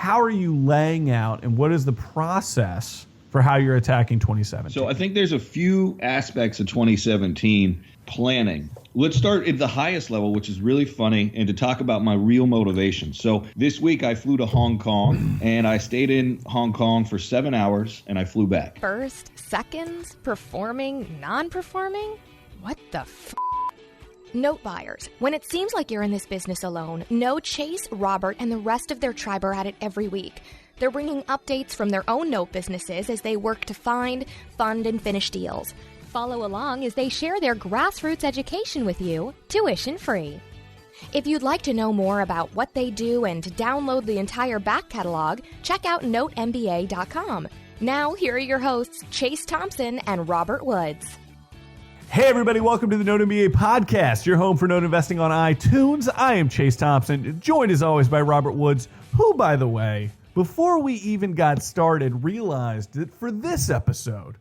how are you laying out and what is the process for how you're attacking 2017? So I think there's a few aspects of 2017 planning. Let's start at the highest level, which is really funny, and to talk about my real motivation. So this week I flew to Hong Kong, and I stayed in Hong Kong for 7 hours, and I flew back. First, seconds, performing, non-performing? What the f***? Note buyers, when it seems like you're in this business alone, know Chase, Robert, and the rest of their tribe are at it every week. They're bringing updates from their own note businesses as they work to find, fund, and finish deals. Follow along as they share their grassroots education with you, tuition free. If you'd like to know more about what they do and to download the entire back catalog, check out NoteMBA.com. Now, here are your hosts, Chase Thompson and Robert Woods. Hey everybody, welcome to the Note MBA podcast, your home for note investing on iTunes. I am Chase Thompson, joined as always by Robert Woods, who, by the way, before we even got started, realized that for this episode,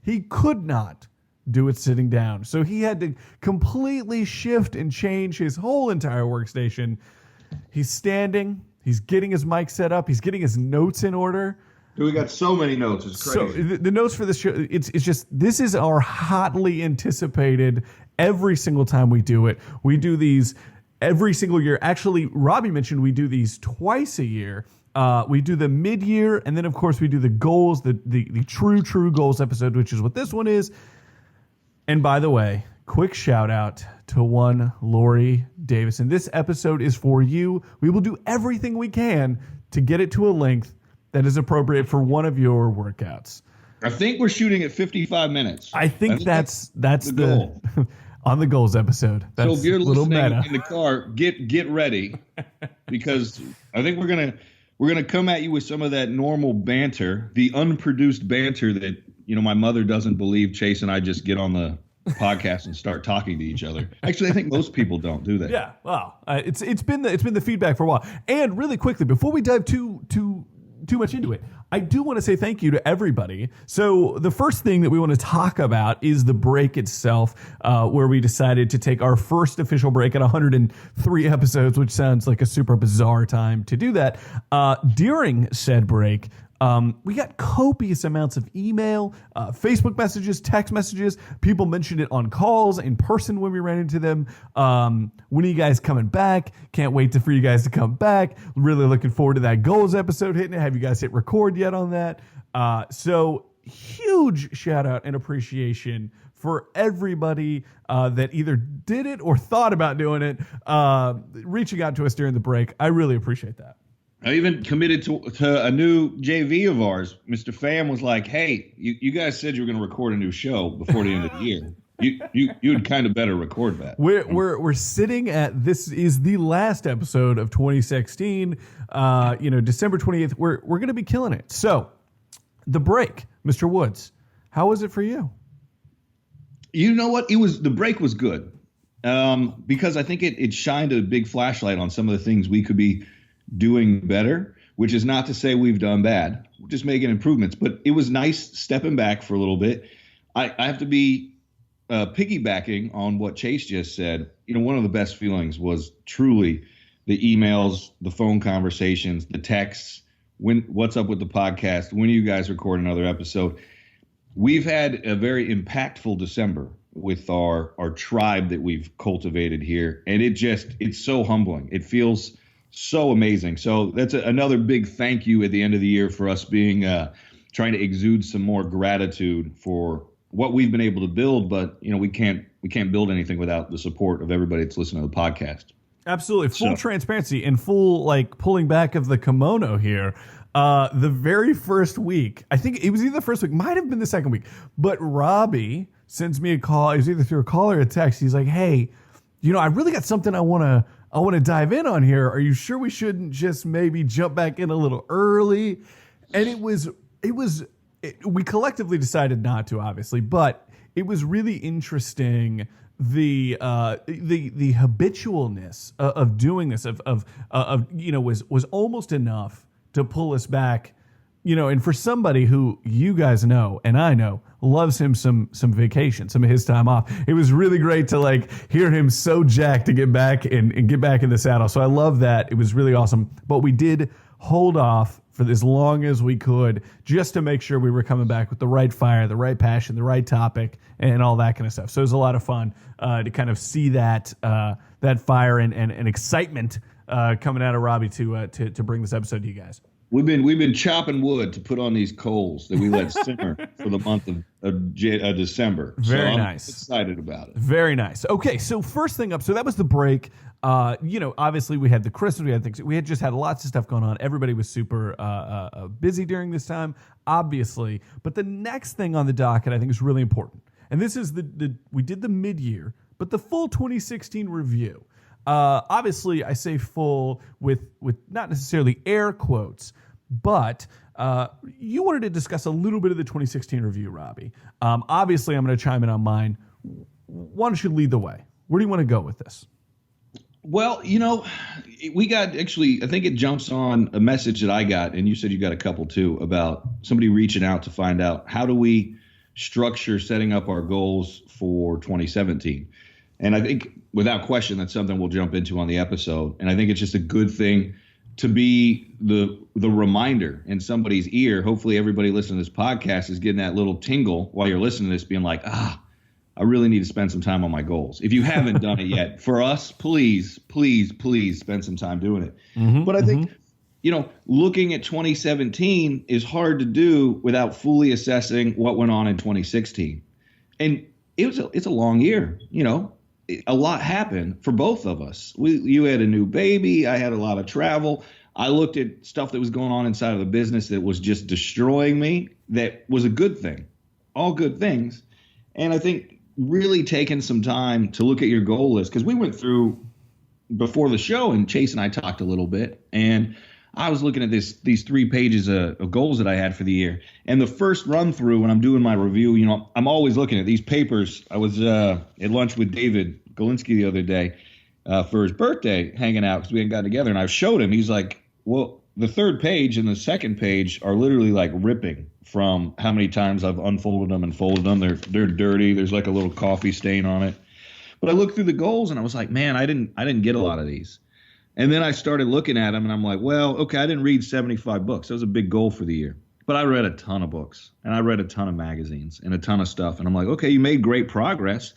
he could not do it sitting down. So he had to completely shift and change his whole entire workstation. He's standing, he's getting his mic set up, he's getting his notes in order. We got so many notes. It's crazy. So the notes for this show, it's just, this is our hotly anticipated every single time we do it. We do these every single year. Actually, Robbie mentioned we do these twice a year. We do the mid-year, and then, of course, we do the goals, the true goals episode, which is what this one is. And by the way, quick shout-out to one Lori Davison. This episode is for you. We will do everything we can to get it to a length that is appropriate for one of your workouts. I think we're shooting at 55 minutes. I think that's the goal. On the goals episode. That's so if you're listening meta. In the car, get ready, because I think we're gonna come at you with some of that normal banter, the unproduced banter that my mother doesn't believe Chase and I just get on the podcast and start talking to each other. Actually, I think most people don't do that. Yeah, well, it's been the feedback for a while. And really quickly, before we dive too much into it, I do want to say thank you to everybody. So the first thing that we want to talk about is the break itself, where we decided to take our first official break at 103 episodes, which sounds like a super bizarre time to do that. During said break, we got copious amounts of email, Facebook messages, text messages. People mentioned it on calls, in person when we ran into them. When are you guys coming back? Can't wait for you guys to come back. Really looking forward to that goals episode hitting it. Have you guys hit record yet on that? So huge shout out and appreciation for everybody that either did it or thought about doing it, reaching out to us during the break. I really appreciate that. I even committed to a new JV of ours. Mr. Pham was like, "Hey, you guys said you were going to record a new show before the end of the year. You'd kind of better record that." We're sitting at, this is the last episode of 2016. December 28th. We're going to be killing it. So, the break, Mr. Woods, how was it for you? You know what? The break was good, because I think it shined a big flashlight on some of the things we could be doing better, which is not to say we've done bad. We're just making improvements. But it was nice stepping back for a little bit. I have to be piggybacking on what Chase just said. One of the best feelings was truly the emails, the phone conversations, the texts. What's up with the podcast? When are you guys record another episode? We've had a very impactful December with our tribe that we've cultivated here. And it's so humbling. It feels so amazing. So that's another big thank you at the end of the year for us being trying to exude some more gratitude for what we've been able to build. But we can't build anything without the support of everybody that's listening to the podcast. Absolutely. Full transparency and full pulling back of the kimono here. The very first week, I think it was either the first week, might have been the second week, but Robbie sends me a call. It was either through a call or a text. He's like, "Hey, I really got something I want to dive in on here. Are you sure we shouldn't just maybe jump back in a little early?" And we collectively decided not to, obviously, but it was really interesting. The habitualness of doing this was almost enough to pull us back, and for somebody who you guys know and I know loves him some vacation, some of his time off, it was really great to like hear him so jacked to get back and get back in the saddle. So I love that. It was really awesome. But we did hold off for as long as we could just to make sure we were coming back with the right fire, the right passion, the right topic, and all that kind of stuff. So it was a lot of fun to kind of see that fire and excitement coming out of Robbie to bring this episode to you guys. We've been chopping wood to put on these coals that we let simmer for the month of December. Very I'm nice. Excited about it. Very nice. Okay, so first thing up. So that was the break. Obviously we had the Christmas. We had things. We had just had lots of stuff going on. Everybody was super busy during this time, obviously. But the next thing on the docket, I think, is really important. And this is we did the mid-year, but the full 2016 review. Obviously, I say full with not necessarily air quotes, but you wanted to discuss a little bit of the 2016 review, Robbie. Obviously, I'm going to chime in on mine. Why don't you lead the way? Where do you want to go with this? Well, we got actually, I think it jumps on a message that I got, and you said you got a couple too, about somebody reaching out to find out how do we structure setting up our goals for 2017. And I think without question, that's something we'll jump into on the episode. And I think it's just a good thing to be the reminder in somebody's ear. Hopefully everybody listening to this podcast is getting that little tingle while you're listening to this, being like, I really need to spend some time on my goals. If you haven't done it yet, for us, please, please, please spend some time doing it. Mm-hmm, but I think, looking at 2017 is hard to do without fully assessing what went on in 2016. And it's a long year, a lot happened for both of us. You had a new baby. I had a lot of travel. I looked at stuff that was going on inside of the business that was just destroying me. That was a good thing, all good things. And I think really taking some time to look at your goal list, because we went through before the show and Chase and I talked a little bit, and I was looking at these 3 pages of goals that I had for the year. And the first run through when I'm doing my review, I'm always looking at these papers. I was at lunch with David Galinsky the other day for his birthday, hanging out because we hadn't gotten together. And I showed him. He's like, well, the 3rd page and the 2nd page are literally like ripping from how many times I've unfolded them and folded them. They're dirty. There's like a little coffee stain on it. But I looked through the goals and I was like, man, I didn't get a lot of these. And then I started looking at them and I'm like, well, okay, I didn't read 75 books. That was a big goal for the year. But I read a ton of books and I read a ton of magazines and a ton of stuff. And I'm like, okay, you made great progress.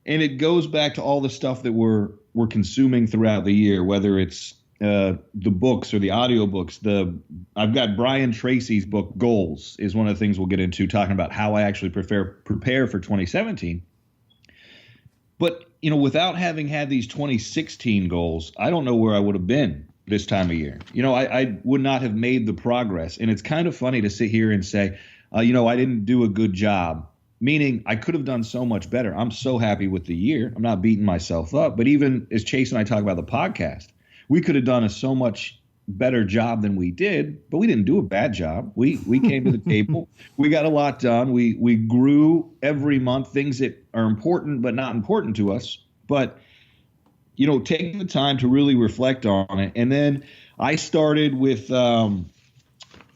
And it goes back to all the stuff that we're consuming throughout the year, whether it's the books or the audiobooks. I've got Brian Tracy's book, Goals, is one of the things we'll get into, talking about how I actually prepare for 2017. But, without having had these 2016 goals, I don't know where I would have been this time of year. I would not have made the progress. And it's kind of funny to sit here and say, I didn't do a good job, meaning I could have done so much better. I'm so happy with the year. I'm not beating myself up. But even as Chase and I talk about the podcast, we could have done a so much better job than we did, but we didn't do a bad job. We came to the table. We got a lot done. We grew every month, things that are important but not important to us. But, taking the time to really reflect on it. And then I started with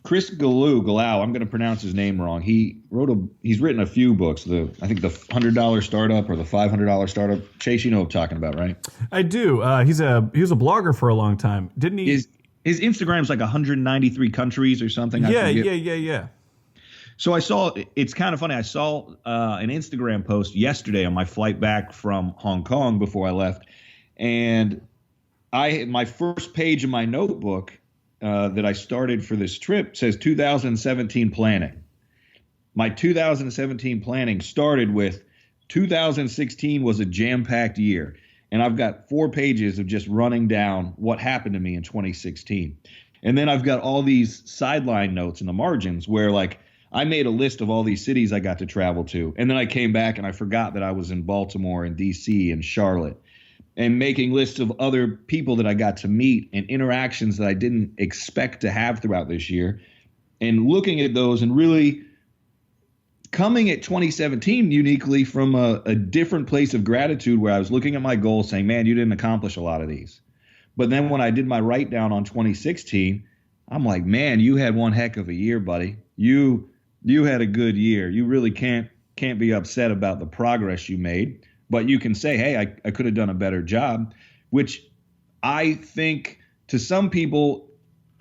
Chris Galau. I'm going to pronounce his name wrong. He's written a few books. I think the $100 Startup or the $500 Startup. Chase, you know what I'm talking about, right? I do. He was a blogger for a long time, didn't he? His Instagram's like 193 countries or something. Yeah. So it's kind of funny. I saw an Instagram post yesterday on my flight back from Hong Kong before I left. And my first page of my notebook that I started for this trip says 2017 planning. My 2017 planning started with 2016 was a jam-packed year. And I've got 4 pages of just running down what happened to me in 2016. And then I've got all these sideline notes in the margins where, like, I made a list of all these cities I got to travel to. And then I came back and I forgot that I was in Baltimore and D.C. and Charlotte, and making lists of other people that I got to meet and interactions that I didn't expect to have throughout this year, and looking at those and really coming at 2017 uniquely from a different place of gratitude, where I was looking at my goals saying, man, you didn't accomplish a lot of these. But then when I did my write down on 2016, I'm like, man, you had one heck of a year, buddy. You had a good year. You really can't be upset about the progress you made, but you can say, hey, I could have done a better job, which I think to some people,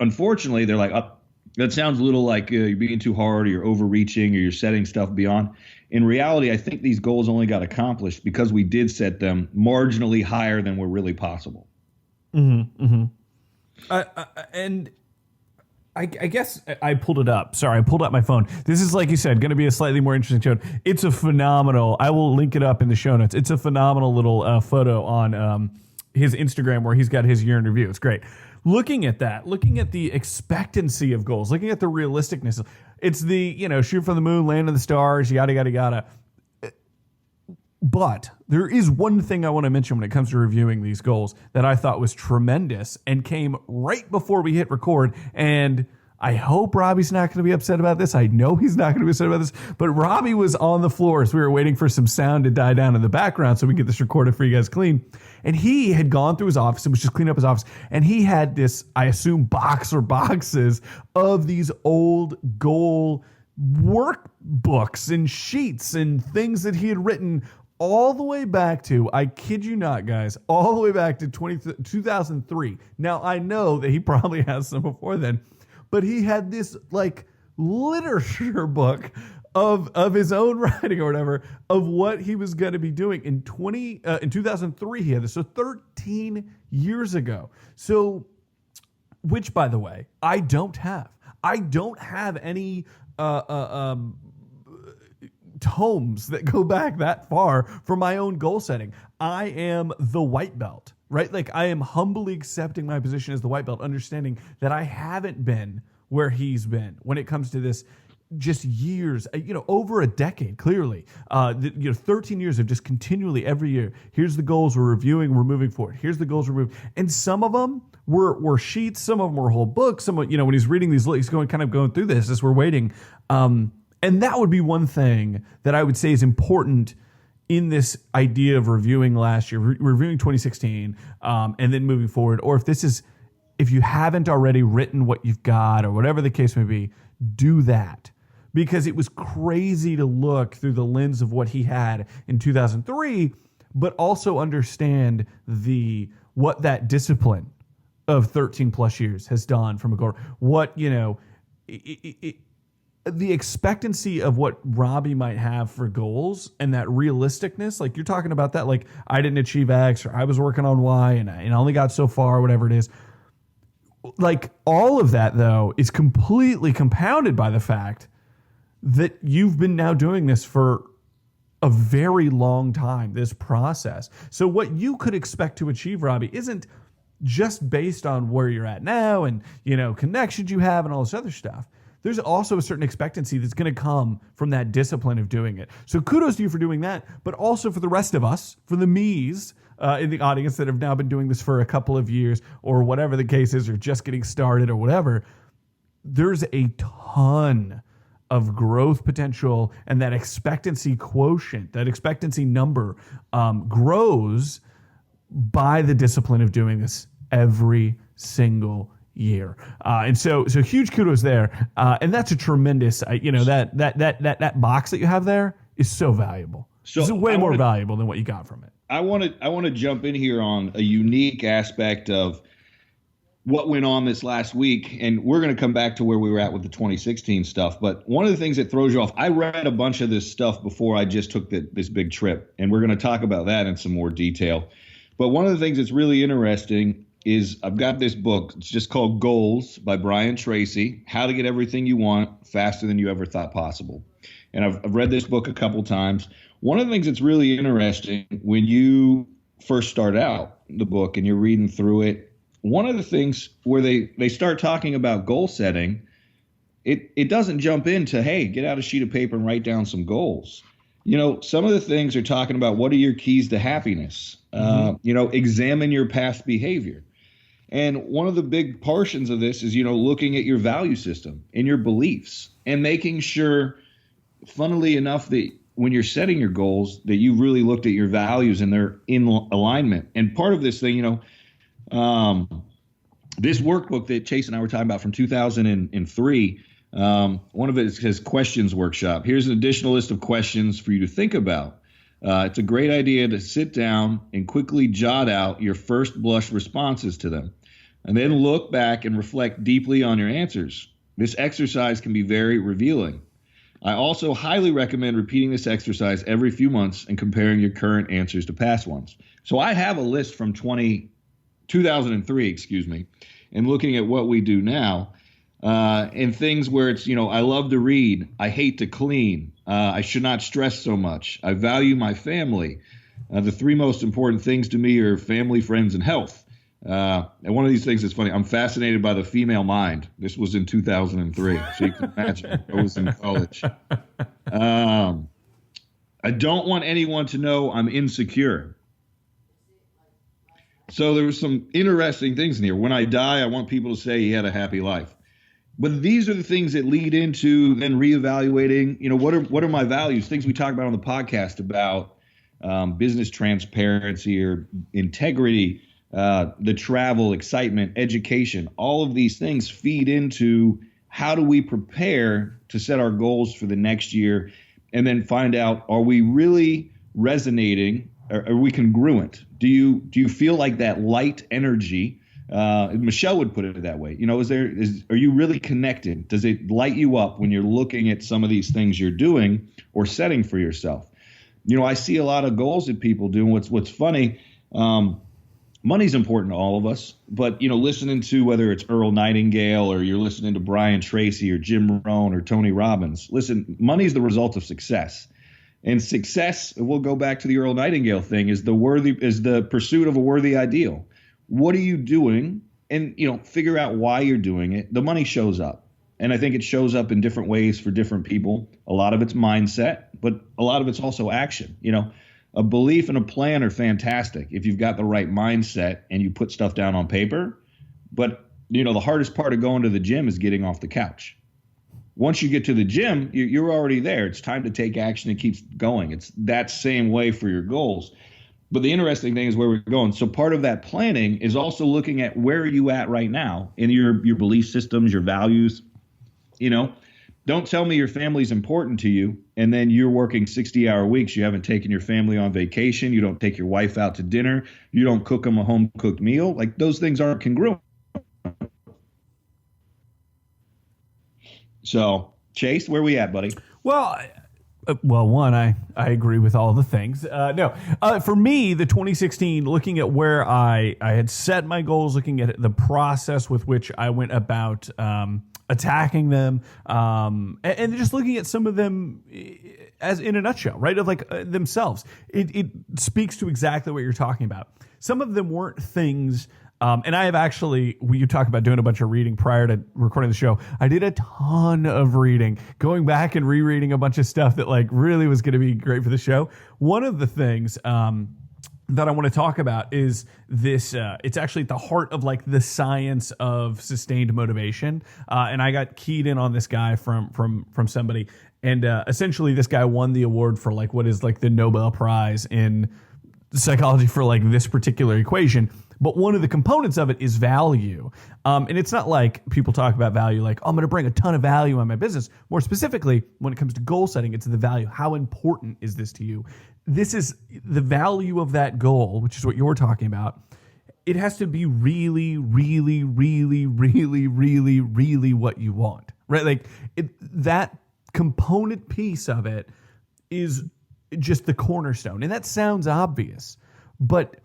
unfortunately, they're like, oh, that sounds a little like you're being too hard or you're overreaching or you're setting stuff beyond. In reality, I think these goals only got accomplished because we did set them marginally higher than were really possible. Mm-hmm, mm-hmm. And I guess I pulled it up. Sorry, I pulled up my phone. This is, like you said, going to be a slightly more interesting show. It's a phenomenal, I will link it up in the show notes. It's a phenomenal little photo on his Instagram where he's got his year in review. It's great. Looking at that, looking at the expectancy of goals, looking at the realisticness, it's the, shoot from the moon, land in the stars, yada, yada, yada. But there is one thing I want to mention when it comes to reviewing these goals that I thought was tremendous and came right before we hit record. And I hope Robbie's not going to be upset about this. I know he's not going to be upset about this. But Robbie was on the floor as we were waiting for some sound to die down in the background so we can get this recorded for you guys clean. And he had gone through his office and was just cleaning up his office. And he had this, I assume, box or boxes of these old goal workbooks and sheets and things that he had written all the way back to, I kid you not, guys, all the way back to 2003. Now, I know that he probably has some before then, but he had this like literature book of his own writing or whatever of what he was going to be doing in 2003. He had this, so 13 years ago. So, which, by the way, I don't have. I don't have any tomes that go back that far for my own goal setting. I am the white belt, right? Like, I am humbly accepting my position as the white belt, understanding that I haven't been where he's been when it comes to this. Just years, over a decade, clearly. 13 years of just continually every year. Here's the goals we're reviewing, we're moving forward. Here's the goals we're moving. And some of them were sheets, some of them were whole books. Some of, when he's reading these, he's going through this as we're waiting. And that would be one thing that I would say is important in this idea of reviewing last year, reviewing 2016, and then moving forward. Or if you haven't already written what you've got or whatever the case may be, do that. Because it was crazy to look through the lens of what he had in 2003, but also understand what that discipline of 13 plus years has done from a goal. What, the expectancy of what Robbie might have for goals and that realisticness, like you're talking about that, like I didn't achieve X or I was working on Y and I only got so far, whatever it is. Like all of that, though, is completely compounded by the fact that you've been now doing this for a very long time, this process. So what you could expect to achieve, Robbie, isn't just based on where you're at now and, connections you have and all this other stuff. There's also a certain expectancy that's going to come from that discipline of doing it. So kudos to you for doing that, but also for the rest of us, for the me's in the audience that have now been doing this for a couple of years or whatever the case is, or just getting started or whatever. There's a ton of growth potential, and that expectancy quotient, that expectancy number grows by the discipline of doing this every single year. And so huge kudos there. And that's a tremendous, that box that you have there is so valuable. So it's way more valuable than what you got from it. I want to jump in here on a unique aspect of what went on this last week, and we're going to come back to where we were at with the 2016 stuff. But one of the things that throws you off, I read a bunch of this stuff before I just took this big trip, and we're going to talk about that in some more detail. But one of the things that's really interesting is I've got this book. It's just called Goals by Brian Tracy, How to Get Everything You Want Faster Than You Ever Thought Possible. And I've read this book a couple times. One of the things that's really interesting when you first start out the book and you're reading through it, one of the things where they start talking about goal setting, it doesn't jump into, hey, get out a sheet of paper and write down some goals. Some of the things are talking about what are your keys to happiness? Examine your past behavior. And one of the big portions of this is, looking at your value system and your beliefs and making sure, funnily enough, that when you're setting your goals, that you really looked at your values and they're in alignment. And part of this thing, this workbook that Chase and I were talking about from 2003, one of it says questions workshop. Here's an additional list of questions for you to think about. It's a great idea to sit down and quickly jot out your first blush responses to them, and then look back and reflect deeply on your answers. This exercise can be very revealing. I also highly recommend repeating this exercise every few months and comparing your current answers to past ones. So I have a list from 2003, and looking at what we do now, and things where it's, I love to read, I hate to clean, I should not stress so much, I value my family. The three most important things to me are family, friends, and health. And one of these things is funny. I'm fascinated by the female mind. This was in 2003, so you can imagine I was in college. I don't want anyone to know I'm insecure. So there were some interesting things in here. When I die, I want people to say he had a happy life. But these are the things that lead into then reevaluating, what are my values? Things we talk about on the podcast about business transparency or integrity, the travel, excitement, education. All of these things feed into how do we prepare to set our goals for the next year, and then find out, are we really resonating? Are we congruent? Do you feel like that light energy? Michelle would put it that way. Are you really connected? Does it light you up when you're looking at some of these things you're doing or setting for yourself? I see a lot of goals that people do. And what's funny, money's important to all of us, but listening to whether it's Earl Nightingale or you're listening to Brian Tracy or Jim Rohn or Tony Robbins, listen, money's the result of success. And success, we'll go back to the Earl Nightingale thing, is the pursuit of a worthy ideal. What are you doing? And figure out why you're doing it. The money shows up. And I think it shows up in different ways for different people. A lot of it's mindset, but a lot of it's also action. A belief and a plan are fantastic if you've got the right mindset and you put stuff down on paper. But the hardest part of going to the gym is getting off the couch. Once you get to the gym, you're already there. It's time to take action and keep going. It's that same way for your goals. But the interesting thing is where we're going. So part of that planning is also looking at where are you at right now in your belief systems, your values. Don't tell me your family's important to you and then you're working 60-hour weeks. You haven't taken your family on vacation. You don't take your wife out to dinner. You don't cook them a home-cooked meal. Like, those things aren't congruent. So, Chase, where are we at, buddy? Well, one, I agree with all the things. For me, the 2016, looking at where I had set my goals, looking at the process with which I went about attacking them, and just looking at some of them as in a nutshell, right? Of themselves. It speaks to exactly what you're talking about. Some of them weren't things. And I have actually, you talk about doing a bunch of reading prior to recording the show. I did a ton of reading, going back and rereading a bunch of stuff that really was going to be great for the show. One of the things that I want to talk about is this. It's actually at the heart of the science of sustained motivation. And I got keyed in on this guy from somebody, and essentially this guy won the award for what is the Nobel Prize in psychology for this particular equation. But one of the components of it is value. And it's not like people talk about value I'm going to bring a ton of value on my business. More specifically, when it comes to goal setting, it's the value. How important is this to you? This is the value of that goal, which is what you're talking about. It has to be really, really, really, really, really, really what you want, right? That component piece of it is just the cornerstone. And that sounds obvious, but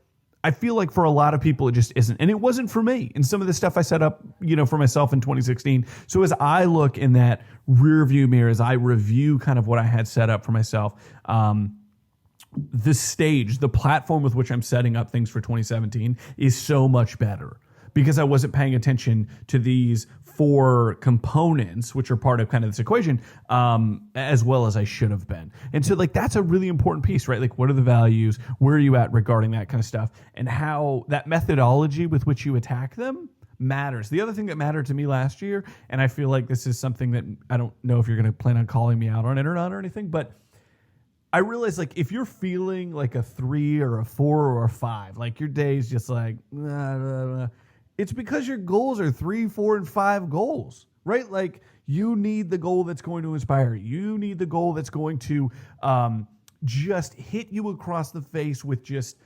I feel like for a lot of people, it just isn't. And it wasn't for me. And some of the stuff I set up, for myself in 2016. So as I look in that rear view mirror, as I review kind of what I had set up for myself, the stage, the platform with which I'm setting up things for 2017 is so much better because I wasn't paying attention to these 4 components, which are part of kind of this equation, as well as I should have been. And so that's a really important piece, right? What are the values? Where are you at regarding that kind of stuff? And how that methodology with which you attack them matters. The other thing that mattered to me last year, and I feel like this is something that I don't know if you're going to plan on calling me out on it or not or anything, but I realized if you're feeling a 3 or a 4 or a 5, your day's just It's because your goals are 3, 4, and 5 goals, right? Like you need the goal that's going to inspire you. You need the goal that's going to just hit you across the face with just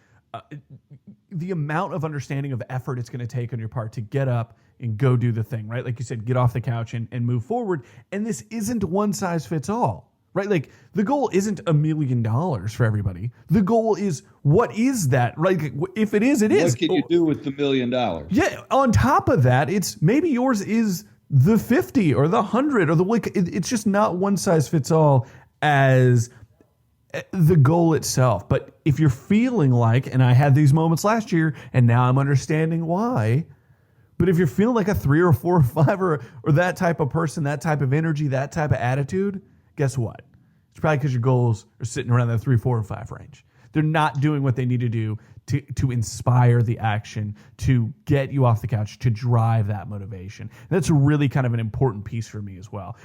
the amount of understanding of effort it's going to take on your part to get up and go do the thing, right? Like you said, get off the couch and move forward. And this isn't one size fits all, right? Like the goal isn't $1 million for everybody. The goal is, what is that, right? If it is, it is. What can you do with the $1 million? Yeah. On top of that, it's maybe yours is the 50 or the 100 or the, like, it's just not one size fits all as the goal itself. But if you're feeling like, and I had these moments last year and now I'm understanding why, but if you're feeling like a 3 or 4 or 5 or that type of person, that type of energy, that type of attitude, guess what? It's probably because your goals are sitting around that 3, 4, or 5 range. They're not doing what they need to do to inspire the action, to get you off the couch, to drive that motivation. And that's really kind of an important piece for me as well.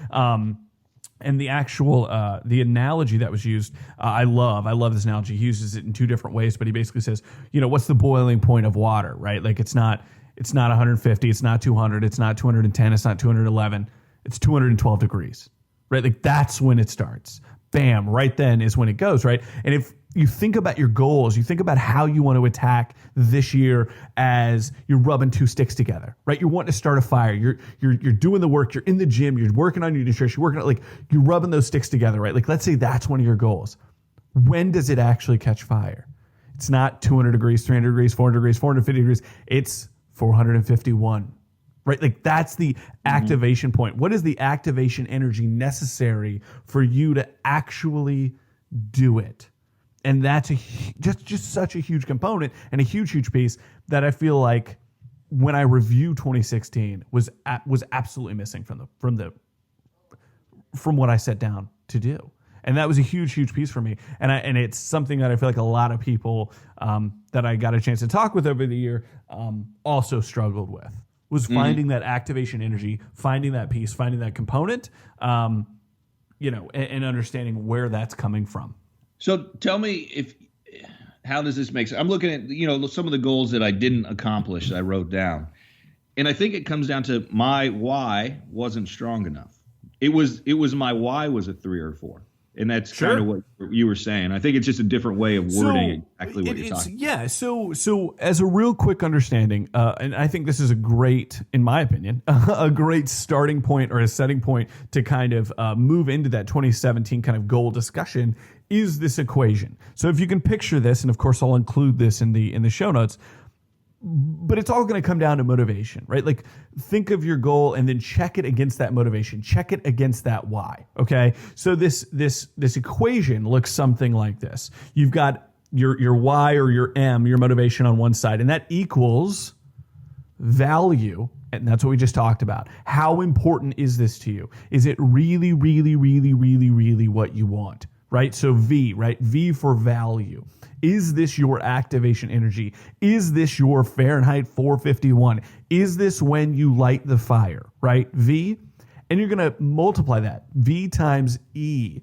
And the actual, the analogy that was used, I love this analogy. He uses it in 2 different ways, but he basically says, what's the boiling point of water, right? Like it's not 150, it's not 200, it's not 210, it's not 211, it's 212 degrees, right? Like that's when it starts. Bam, right then is when it goes, right? And if you think about your goals, you think about how you want to attack this year as you're rubbing 2 sticks together, right? You're wanting to start a fire. You're doing the work. You're in the gym. You're working on your nutrition. You're working on, like, you're rubbing those sticks together, right? Like, let's say that's one of your goals. When does it actually catch fire? It's not 200 degrees, 300 degrees, 400 degrees, 450 degrees. It's 451, right? Like that's the activation point. What is the activation energy necessary for you to actually do it? And that's just such a huge component and a huge piece that I feel like when I review 2016 was absolutely missing from what I set down to do. And that was a huge piece for me. And it's something that I feel like a lot of people that I got a chance to talk with over the year also struggled with, was finding that activation energy, finding that piece, finding that component, and understanding where that's coming from. So tell me how does this make sense? I'm looking at, some of the goals that I didn't accomplish that I wrote down. And I think it comes down to my why wasn't strong enough. It was my why was a 3 or 4. And that's kind of what you were saying. I think it's just a different way of wording exactly what you're talking about. Yeah. So as a real quick understanding, and I think this is a great, in my opinion, a great starting point or a setting point to kind of move into that 2017 kind of goal discussion is this equation. So if you can picture this, and of course I'll include this in the show notes, but it's all going to come down to motivation, right? Like think of your goal and then check it against that motivation, check it against that why. Okay. So this equation looks something like this. You've got your why or your M, your motivation on one side, and that equals value. And that's what we just talked about. How important is this to you? Is it really, really, really, really, really what you want? Right? So V, right? V for value. Is this your activation energy? Is this your Fahrenheit 451? Is this when you light the fire, right? V. And you're going to multiply that. V times E.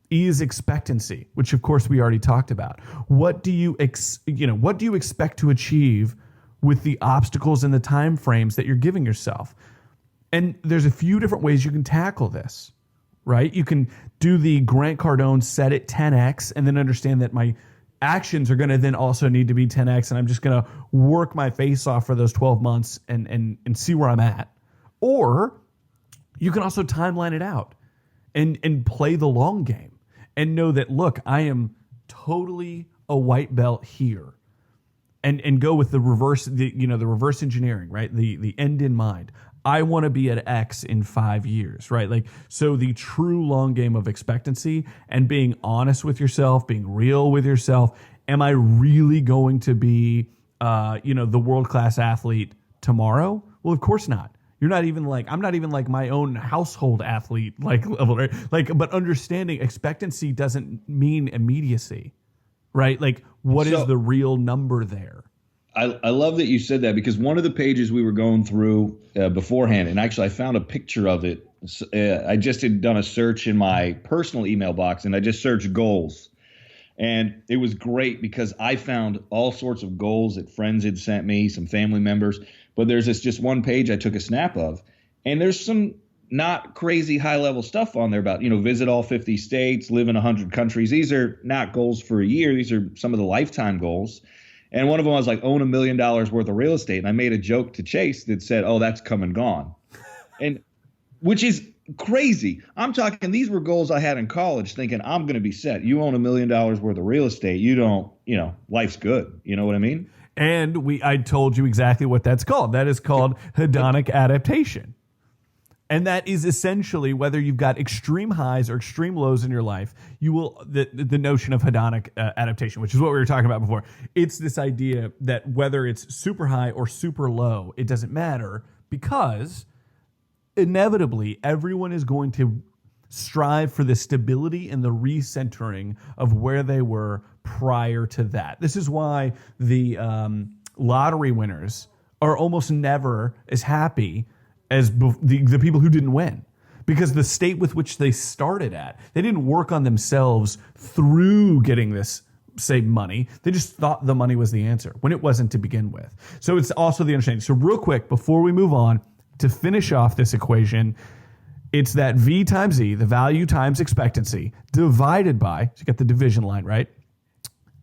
E is expectancy, which of course we already talked about. What do you expect to achieve with the obstacles and the time frames that you're giving yourself? And there's a few different ways you can tackle this, right? You can do the Grant Cardone set it 10x and then understand that my actions are going to then also need to be 10x, and I'm just going to work my face off for those 12 months and see where I'm at. Or you can also timeline it out and play the long game and know that, look, I am totally a white belt here, and go with the reverse engineering, right? The end in mind. I want to be at X in 5 years, right? Like, so the true long game of expectancy and being honest with yourself, being real with yourself. Am I really going to be, the world-class athlete tomorrow? Well, of course not. I'm not even like my own household athlete, like level, right? Like, but understanding expectancy doesn't mean immediacy, right? Like, what is the real number there? I love that you said that, because one of the pages we were going through beforehand, and actually I found a picture of it. I just had done a search in my personal email box, and I just searched goals. And it was great because I found all sorts of goals that friends had sent me, some family members. but there's this just one page I took a snap of, and there's some not crazy high level stuff on there about, visit all 50 states, live in 100 countries. These are not goals for a year. These are some of the lifetime goals. And one of them was like, own $1 million worth of real estate. And I made a joke to Chase that said, oh, that's come and gone. And which is crazy. I'm talking, these were goals I had in college thinking I'm going to be set. You own $1 million worth of real estate. You don't, life's good. You know what I mean? And I told you exactly what that's called. That is called hedonic adaptation. And that is essentially, whether you've got extreme highs or extreme lows in your life, you will the notion of hedonic adaptation, which is what we were talking about before. It's this idea that whether it's super high or super low, it doesn't matter, because inevitably everyone is going to strive for the stability and the recentering of where they were prior to that. This is why the lottery winners are almost never as happy as the people who didn't win, because the state with which they started at, they didn't work on themselves through getting this same money. They just thought the money was the answer when it wasn't to begin with. So it's also the understanding. So real quick, before we move on, to finish off this equation, it's that V times E, the value times expectancy, divided by, so you got the division line, right?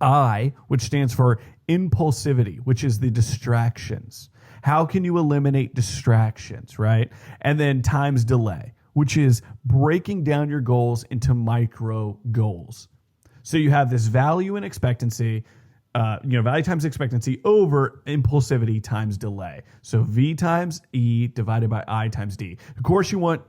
I, which stands for impulsivity, which is the distractions. How can you eliminate distractions, right? And then times delay, which is breaking down your goals into micro goals. So you have this value and expectancy, value times expectancy over impulsivity times delay. So V times E divided by I times D. Of course, you want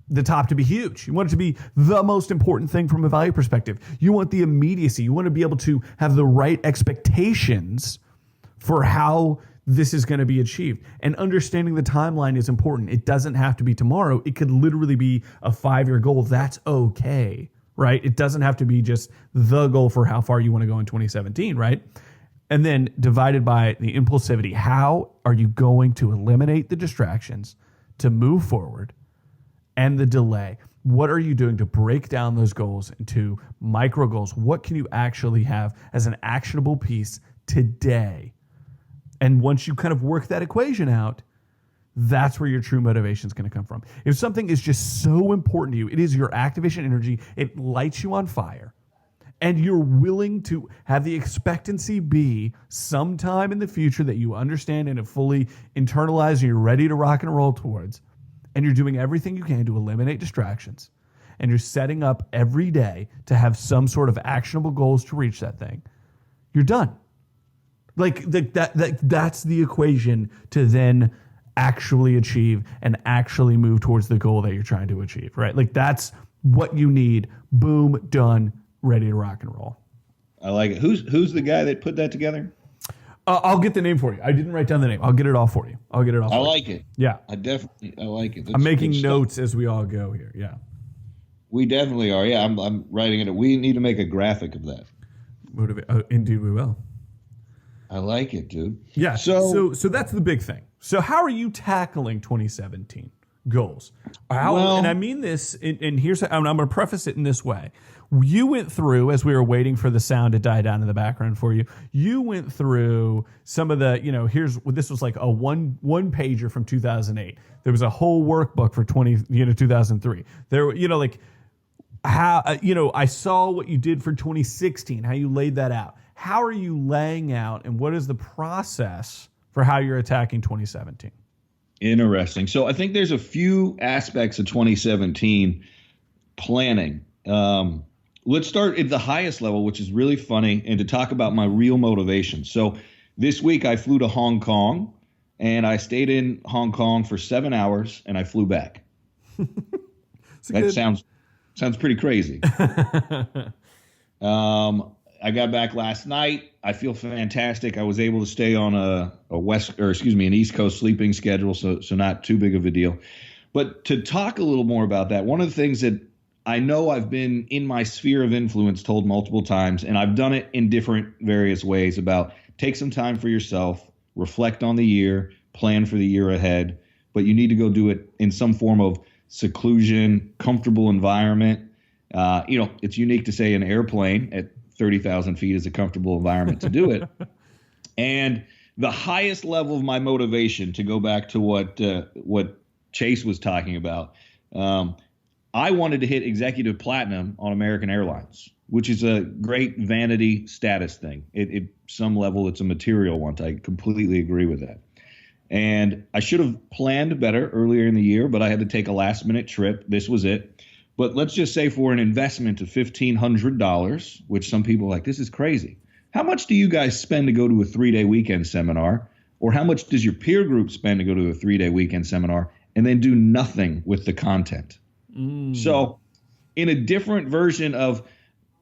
the top to be huge. You want it to be the most important thing from a value perspective. You want the immediacy. You want to be able to have the right expectations for how this is going to be achieved. And understanding the timeline is important. It doesn't have to be tomorrow. It could literally be a 5-year goal. That's okay, right? It doesn't have to be just the goal for how far you want to go in 2017, right? And then divided by the impulsivity. How are you going to eliminate the distractions to move forward, and the delay? What are you doing to break down those goals into micro goals? What can you actually have as an actionable piece today? And once you kind of work that equation out, that's where your true motivation is going to come from. If something is just so important to you, it is your activation energy, it lights you on fire, and you're willing to have the expectancy be sometime in the future that you understand and have fully internalized and you're ready to rock and roll towards, and you're doing everything you can to eliminate distractions, and you're setting up every day to have some sort of actionable goals to reach that thing, you're done. Like that's the equation to then actually achieve and actually move towards the goal that you're trying to achieve, right? Like that's what you need. Boom, done, ready to rock and roll. I like it. Who's the guy that put that together? I'll get the name for you. I didn't write down the name. I'll get it all for you. I like it. Yeah. I like it. That's I'm making notes as we all go here. Yeah. We definitely are. Yeah, I'm writing it. We need to make a graphic of that. Indeed we will. I like it, dude. Yeah. So that's the big thing. So how are you tackling 2017 goals? And I mean this, and here's, I'm going to preface it in this way. You went through, as we were waiting for the sound to die down in the background for you, you went through some of the, this was like a one pager from 2008. There was a whole workbook for 2003. There, how, I saw what you did for 2016, how you laid that out. How are you laying out, and what is the process for how you're attacking 2017? Interesting. So I think there's a few aspects of 2017 planning. Let's start at the highest level, which is really funny, and to talk about my real motivation. So this week I flew to Hong Kong, and I stayed in Hong Kong for 7 hours, and I flew back. That sounds pretty crazy. I got back last night. I feel fantastic. I was able to stay on an East Coast sleeping schedule, so not too big of a deal. But to talk a little more about that, one of the things that I know I've been in my sphere of influence told multiple times, and I've done it in different various ways, about take some time for yourself, reflect on the year, plan for the year ahead, but you need to go do it in some form of seclusion, comfortable environment. It's unique to say an airplane at 30,000 feet is a comfortable environment to do it. And the highest level of my motivation, to go back to what Chase was talking about. I wanted to hit executive platinum on American Airlines, which is a great vanity status thing. It some level, it's a material one. I completely agree with that. And I should have planned better earlier in the year, but I had to take a last minute trip. This was it. But let's just say for an investment of $1,500, which some people are like, this is crazy. How much do you guys spend to go to a 3-day weekend seminar? Or how much does your peer group spend to go to a 3-day weekend seminar and then do nothing with the content? So in a different version of,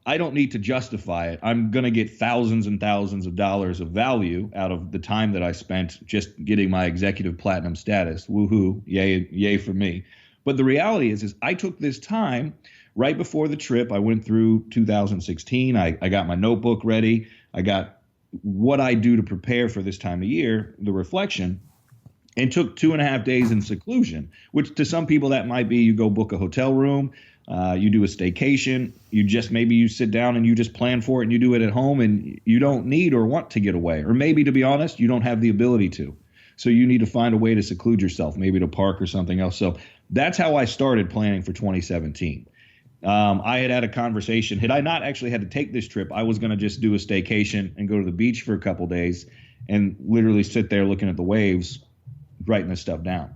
I don't need to justify it, I'm going to get thousands and thousands of dollars of value out of the time that I spent just getting my executive platinum status. Woohoo, yay for me. But the reality is I took this time right before the trip. I went through 2016. I got my notebook ready. I got what I do to prepare for this time of year, the reflection, and took 2.5 days in seclusion, which to some people that might be you go book a hotel room, you do a staycation, maybe you sit down and you just plan for it and you do it at home and you don't need or want to get away. Or maybe, to be honest, you don't have the ability to. So you need to find a way to seclude yourself, maybe to park or something else. So that's how I started planning for 2017. I had a conversation. Had I not actually had to take this trip, I was going to just do a staycation and go to the beach for a couple days and literally sit there looking at the waves, writing this stuff down.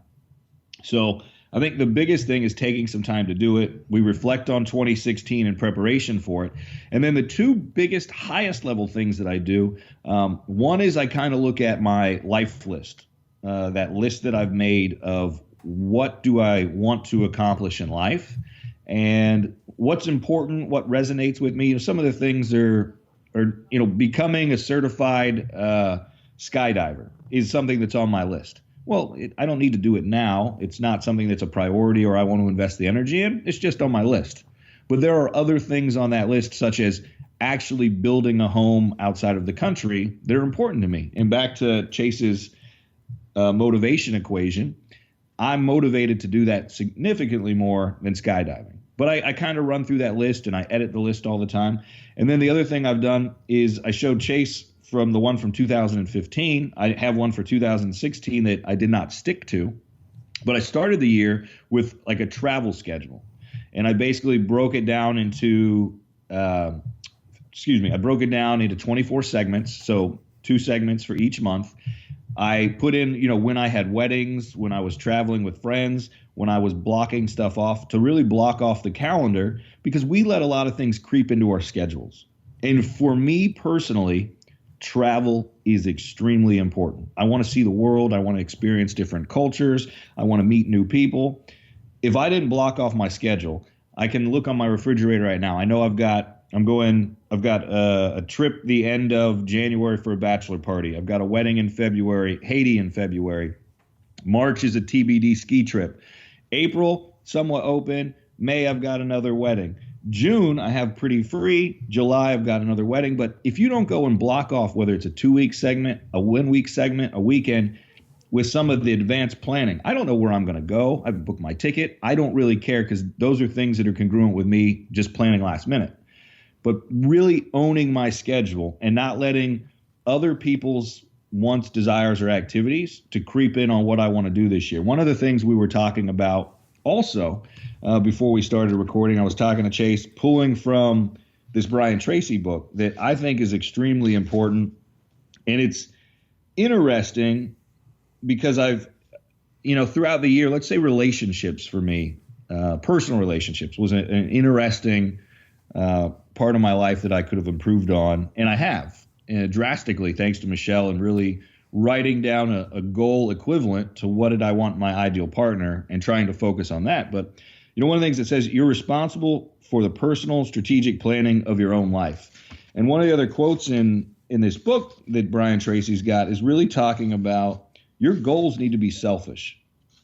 So I think the biggest thing is taking some time to do it. We reflect on 2016 in preparation for it. And then the two biggest, highest level things that I do, one is I kind of look at my life list, that list that I've made of what do I want to accomplish in life and what's important, what resonates with me. Some of the things are becoming a certified skydiver is something that's on my list. Well, I don't need to do it now. It's not something that's a priority or I want to invest the energy in. It's just on my list. But there are other things on that list, such as actually building a home outside of the country, that are important to me. And back to Chase's motivation equation, I'm motivated to do that significantly more than skydiving. But I kind of run through that list and I edit the list all the time. And then the other thing I've done is I showed Chase from the one from 2015. I have one for 2016 that I did not stick to, but I started the year with like a travel schedule. And I basically broke it down into, I broke it down into 24 segments. So 2 segments for each month. I put in, when I had weddings, when I was traveling with friends, when I was blocking stuff off, to really block off the calendar, because we let a lot of things creep into our schedules. And for me personally, travel is extremely important. I want to see the world. I want to experience different cultures. I want to meet new people. If I didn't block off my schedule, I can look on my refrigerator right now. I know I've got a trip the end of January for a bachelor party. I've got a wedding in February, Haiti in February. March is a TBD ski trip. April, somewhat open. May, I've got another wedding. June, I have pretty free. July, I've got another wedding. But if you don't go and block off, whether it's a 2-week segment, a 1-week segment, a weekend, with some of the advanced planning, I don't know where I'm going to go. I've booked my ticket. I don't really care, because those are things that are congruent with me just planning last minute. But really owning my schedule and not letting other people's wants, desires, or activities to creep in on what I want to do this year. One of the things we were talking about also, before we started recording, I was talking to Chase, pulling from this Brian Tracy book that I think is extremely important. And it's interesting because I've, throughout the year, let's say relationships for me, personal relationships was an interesting part of my life that I could have improved on. And I have drastically, thanks to Michelle, and really writing down a goal equivalent to what did I want my ideal partner and trying to focus on that. But, one of the things that says you're responsible for the personal strategic planning of your own life. And one of the other quotes in this book that Brian Tracy's got is really talking about your goals need to be selfish.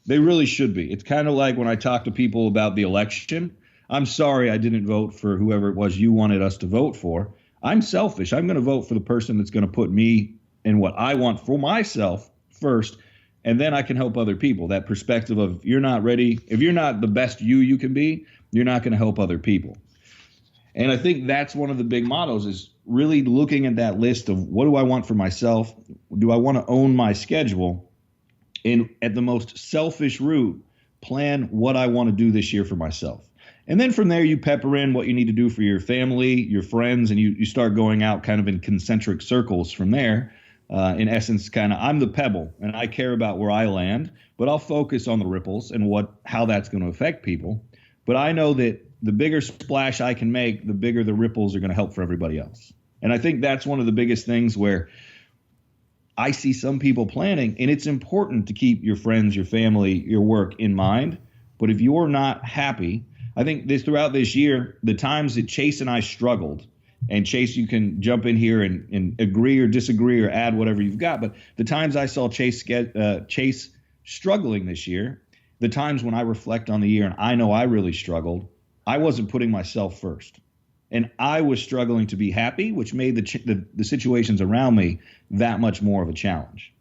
They really should be. It's kind of like when I talk to people about the election. I'm sorry I didn't vote for whoever it was you wanted us to vote for. I'm selfish. I'm going to vote for the person that's going to put me and what I want for myself first, and then I can help other people. That perspective of, if you're not ready, if you're not the best you can be, you're not going to help other people. And I think that's one of the big mottos is really looking at that list of what do I want for myself? Do I want to own my schedule? And at the most selfish route, plan what I want to do this year for myself. And then from there, you pepper in what you need to do for your family, your friends, and you start going out kind of in concentric circles from there. In essence, kind of, I'm the pebble and I care about where I land, but I'll focus on the ripples and how that's going to affect people. But I know that the bigger splash I can make, the bigger the ripples are going to help for everybody else. And I think that's one of the biggest things where I see some people planning, and it's important to keep your friends, your family, your work in mind. But if you're not happy, I think throughout this year, the times that Chase and I struggled, and Chase, you can jump in here and agree or disagree or add whatever you've got. But the times I saw Chase struggling this year, the times when I reflect on the year and I know I really struggled, I wasn't putting myself first. And I was struggling to be happy, which made the situations around me that much more of a challenge.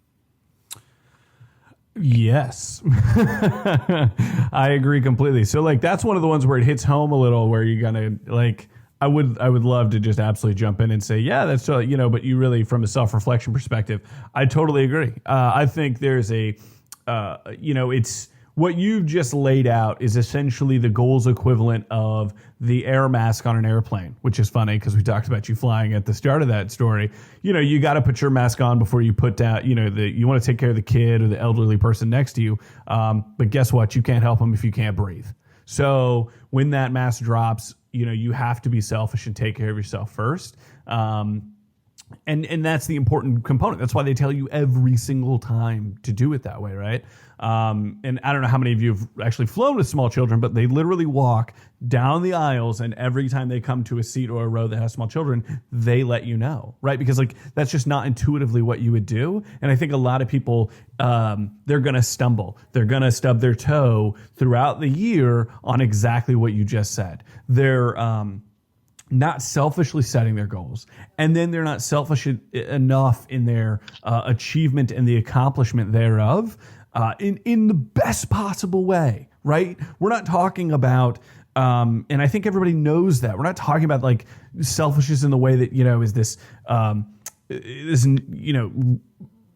Yes. I agree completely. So like that's one of the ones where it hits home a little, where you're gonna like I would love to just absolutely jump in and say, yeah, that's but you really, from a self-reflection perspective, I totally agree. I think there's it's what you've just laid out is essentially the goals equivalent of the air mask on an airplane, which is funny because we talked about you flying at the start of that story. You got to put your mask on before you put down, you want to take care of the kid or the elderly person next to you. But guess what? You can't help them if you can't breathe. So when that mask drops, you have to be selfish and take care of yourself first. And that's the important component. That's why they tell you every single time to do it that way, right? And I don't know how many of you have actually flown with small children, but they literally walk down the aisles, and every time they come to a seat or a row that has small children, they let you know, right? Because that's just not intuitively what you would do. And I think a lot of people, they're going to stumble. They're going to stub their toe throughout the year on exactly what you just said. They're not selfishly setting their goals, and then they're not selfish enough in their achievement and the accomplishment thereof in the best possible way, right? We're not talking about, and I think everybody knows that, we're not talking about like selfishness in the way that, is this,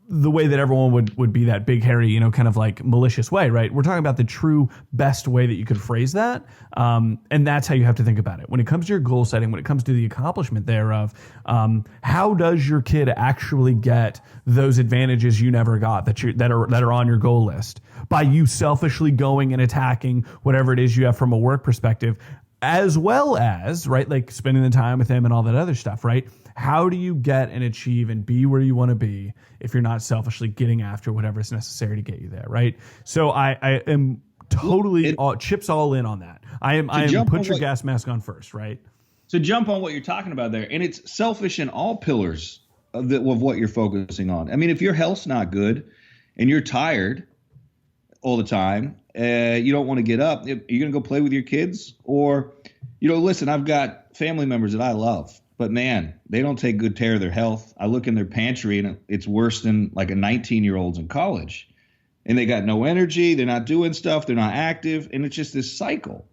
the way that everyone would be that big, hairy, kind of like malicious way, right? We're talking about the true best way that you could phrase that. And that's how you have to think about it. When it comes to your goal setting, when it comes to the accomplishment thereof, how does your kid actually get those advantages you never got that are on your goal list? By you selfishly going and attacking whatever it is you have from a work perspective, as well as, right, like spending the time with him and all that other stuff, right? How do you get and achieve and be where you want to be if you're not selfishly getting after whatever is necessary to get you there, right? So I am totally Chip's all in on that. I am put your gas mask on first, right? To jump on what you're talking about there, and it's selfish in all pillars of what you're focusing on. I mean, if your health's not good and you're tired all the time, you don't want to get up, you're going to go play with your kids, or, listen, I've got family members that I love, but man, they don't take good care of their health. I look in their pantry and it's worse than like a 19-year-old's in college, and they got no energy. They're not doing stuff. They're not active. And it's just this cycle.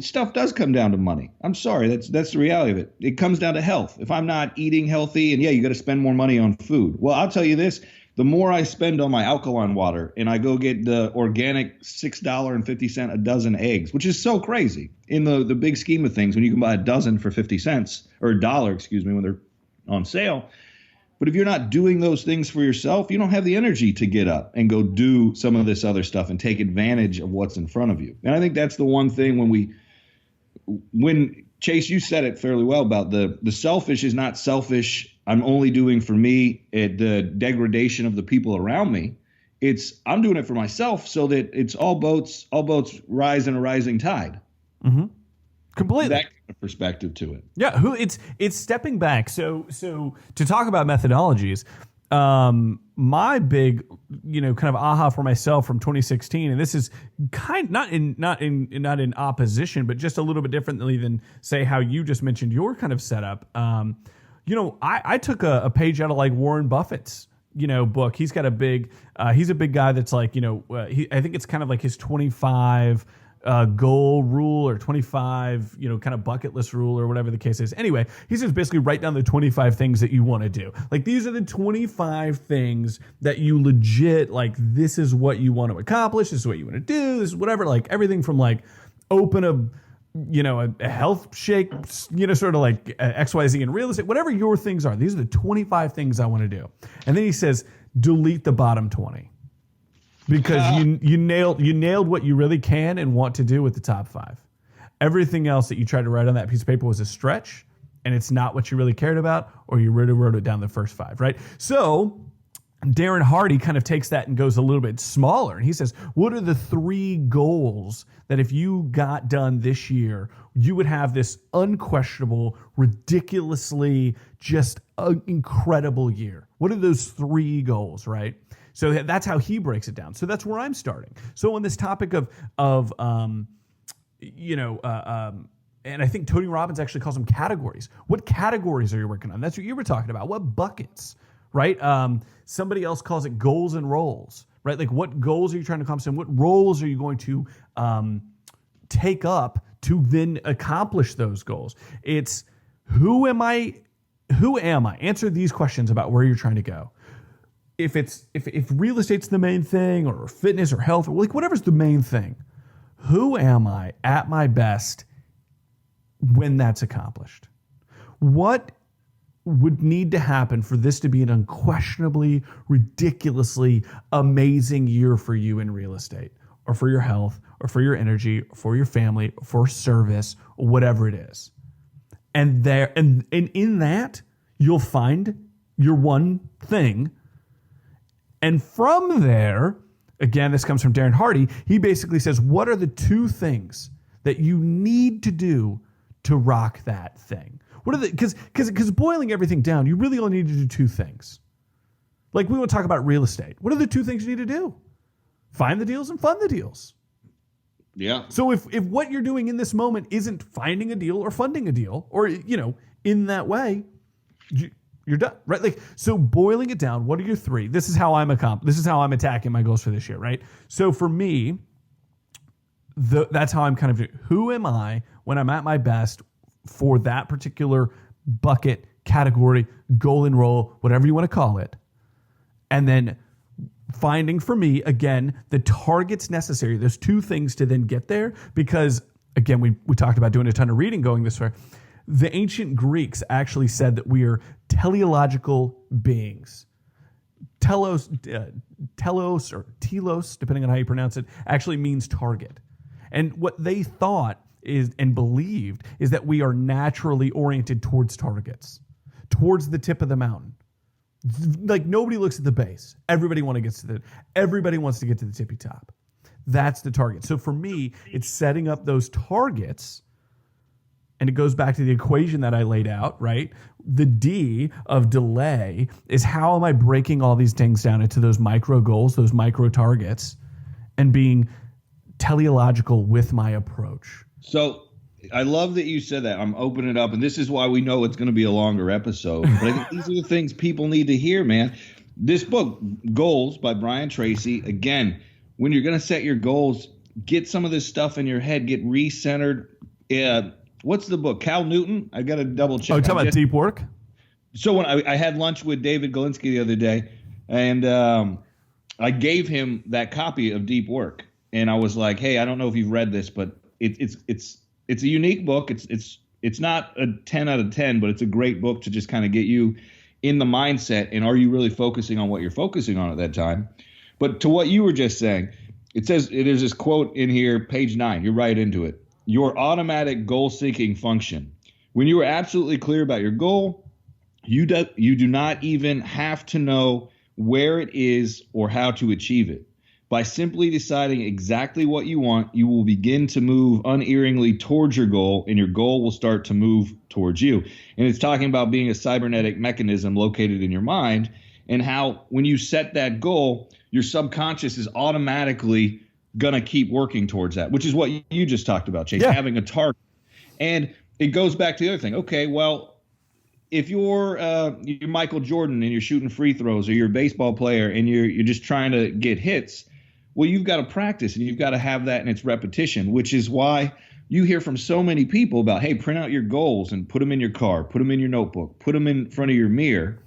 Stuff does come down to money. I'm sorry. That's the reality of it. It comes down to health. If I'm not eating healthy, and you got to spend more money on food. Well, I'll tell you this. The more I spend on my alkaline water and I go get the organic $6.50 a dozen eggs, which is so crazy in the big scheme of things when you can buy a dozen for 50 cents or $1, when they're on sale. But if you're not doing those things for yourself, you don't have the energy to get up and go do some of this other stuff and take advantage of what's in front of you. And I think that's the one thing when Chase, you said it fairly well about the selfish is not selfish. I'm only doing for me at the degradation of the people around me. I'm doing it for myself so that it's all boats rise in a rising tide. Mm-hmm. Completely. That kind of perspective to it. Yeah. It's stepping back. So to talk about methodologies, my big, kind of aha for myself from 2016, and this is not in opposition, but just a little bit differently than say how you just mentioned your kind of setup. I took a page out of like Warren Buffett's, book. He's got he's a big guy that's like, I think it's kind of like his 25 goal rule or 25, kind of bucket list rule or whatever the case is. Anyway, he says basically write down the 25 things that you want to do. Like these are the 25 things that you legit, like this is what you want to accomplish. This is what you want to do. This is whatever, like everything from like open a health shake, sort of like XYZ in real estate, whatever your things are. These are the 25 things I want to do. And then he says, delete the bottom 20. Because you nailed what you really can and want to do with the top 5. Everything else that you tried to write on that piece of paper was a stretch, and it's not what you really cared about, or you really wrote it down the first 5, right? So Darren Hardy kind of takes that and goes a little bit smaller, and he says, what are the 3 goals that if you got done this year, you would have this unquestionable, ridiculously just incredible year? What are those 3 goals, right? So that's how he breaks it down. So that's where I'm starting. So on this topic of and I think Tony Robbins actually calls them categories. What categories are you working on? That's what you were talking about. What buckets, right? Somebody else calls it goals and roles, right? Like what goals are you trying to accomplish and what roles are you going to take up to then accomplish those goals? It's who am I? Answer these questions about where you're trying to go. If real estate's the main thing, or fitness or health, or like whatever's the main thing, who am I at my best when that's accomplished? What would need to happen for this to be an unquestionably, ridiculously amazing year for you in real estate, or for your health, or for your energy, or for your family, or for service, or whatever it is? And in that, you'll find your one thing. And from there, again, this comes from Darren Hardy, he basically says, what are the 2 things that you need to do to rock that thing? What are the, because boiling everything down, you really only need to do 2 things. Like we want to talk about real estate. What are the 2 things you need to do? Find the deals and fund the deals. Yeah. So if what you're doing in this moment isn't finding a deal or funding a deal, or, in that way, you're done, right? Like, so boiling it down, what are your 3? This is how I'm attacking my goals for this year, right? So for me, that's how I'm kind of doing. Who am I when I'm at my best for that particular bucket, category, goal and role, whatever you want to call it. And then finding for me, again, the targets necessary. There's 2 things to then get there because, again, we talked about doing a ton of reading going this way. The ancient Greeks actually said that we are teleological beings. Telos or telos, depending on how you pronounce it, actually means target. And what they thought is and believed is that we are naturally oriented towards targets, towards the tip of the mountain. Like nobody looks at the base. Everybody wants to get to the tippy top. That's the target. So for me, it's setting up those targets. And it goes back to the equation that I laid out, right? The D of delay is how am I breaking all these things down into those micro goals, those micro targets, and being teleological with my approach. So I love that you said that. I'm opening it up, and this is why we know it's going to be a longer episode. But I think these are the things people need to hear, man. This book, Goals by Brian Tracy, again, when you're going to set your goals, get some of this stuff in your head, get recentered. What's the book? Cal Newton? I got to double check. Oh, you're talking about deep work? So when I had lunch with David Galinsky the other day, and I gave him that copy of Deep Work, and I was like, "Hey, I don't know if you've read this, but it's a unique book. It's not a 10 out of 10, but it's a great book to just kind of get you in the mindset. And are you really focusing on what you're focusing on at that time? But to what you were just saying, it says there's this quote in here, page 9. You're right into it. Your automatic goal-seeking function. When you are absolutely clear about your goal, you do not even have to know where it is or how to achieve it. By simply deciding exactly what you want, you will begin to move unerringly towards your goal, and your goal will start to move towards you. And it's talking about being a cybernetic mechanism located in your mind, and how when you set that goal, your subconscious is automatically going to keep working towards that, which is what you just talked about, Chase, having a target. And it goes back to the other thing. Okay, well, if you're Michael Jordan and you're shooting free throws, or you're a baseball player and you're just trying to get hits, Well, you've got to practice and you've got to have that in its repetition, which is why you hear from so many people about, hey, print out your goals and put them in your car, put them in your notebook, put them in front of your mirror.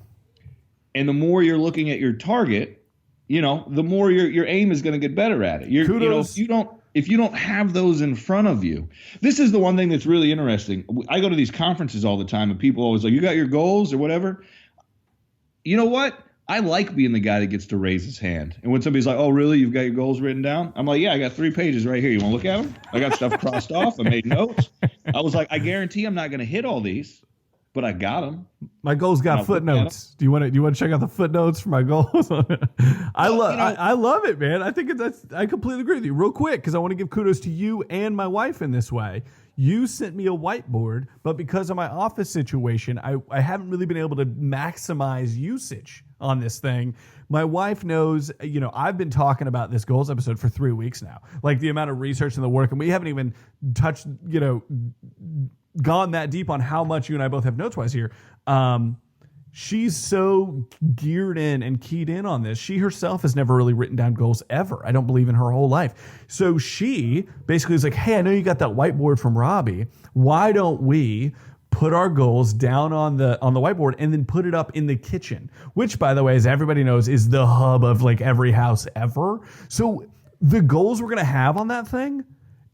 And the more you're looking at your target, the more your aim is going to get better at it. Kudos. If you don't have those in front of you, this is the one thing that's really interesting. I go to these conferences all the time and people always like, you got your goals or whatever. You know what? I like being the guy that gets to raise his hand. And when somebody's like, oh, really? You've got your goals written down? I'm like, yeah, I got 3 pages right here. You want to look at them? I got stuff crossed off. I made notes. I was like, I guarantee I'm not going to hit all these, but I got them. My goals got footnotes. Do you want to check out the footnotes for my goals? I love it, man. I think I completely agree with you. Real quick, because I want to give kudos to you and my wife in this way. You sent me a whiteboard, but because of my office situation, I haven't really been able to maximize usage on this thing. My wife knows, I've been talking about this goals episode for 3 weeks now. Like the amount of research and the work, and we haven't even touched, gone that deep on how much you and I both have notes-wise here. She's so geared in and keyed in on this. She herself has never really written down goals ever. I don't believe in her whole life. So she basically is like, hey, I know you got that whiteboard from Robbie. Why don't we put our goals down on the whiteboard and then put it up in the kitchen, which, by the way, as everybody knows, is the hub of like every house ever. So the goals we're going to have on that thing,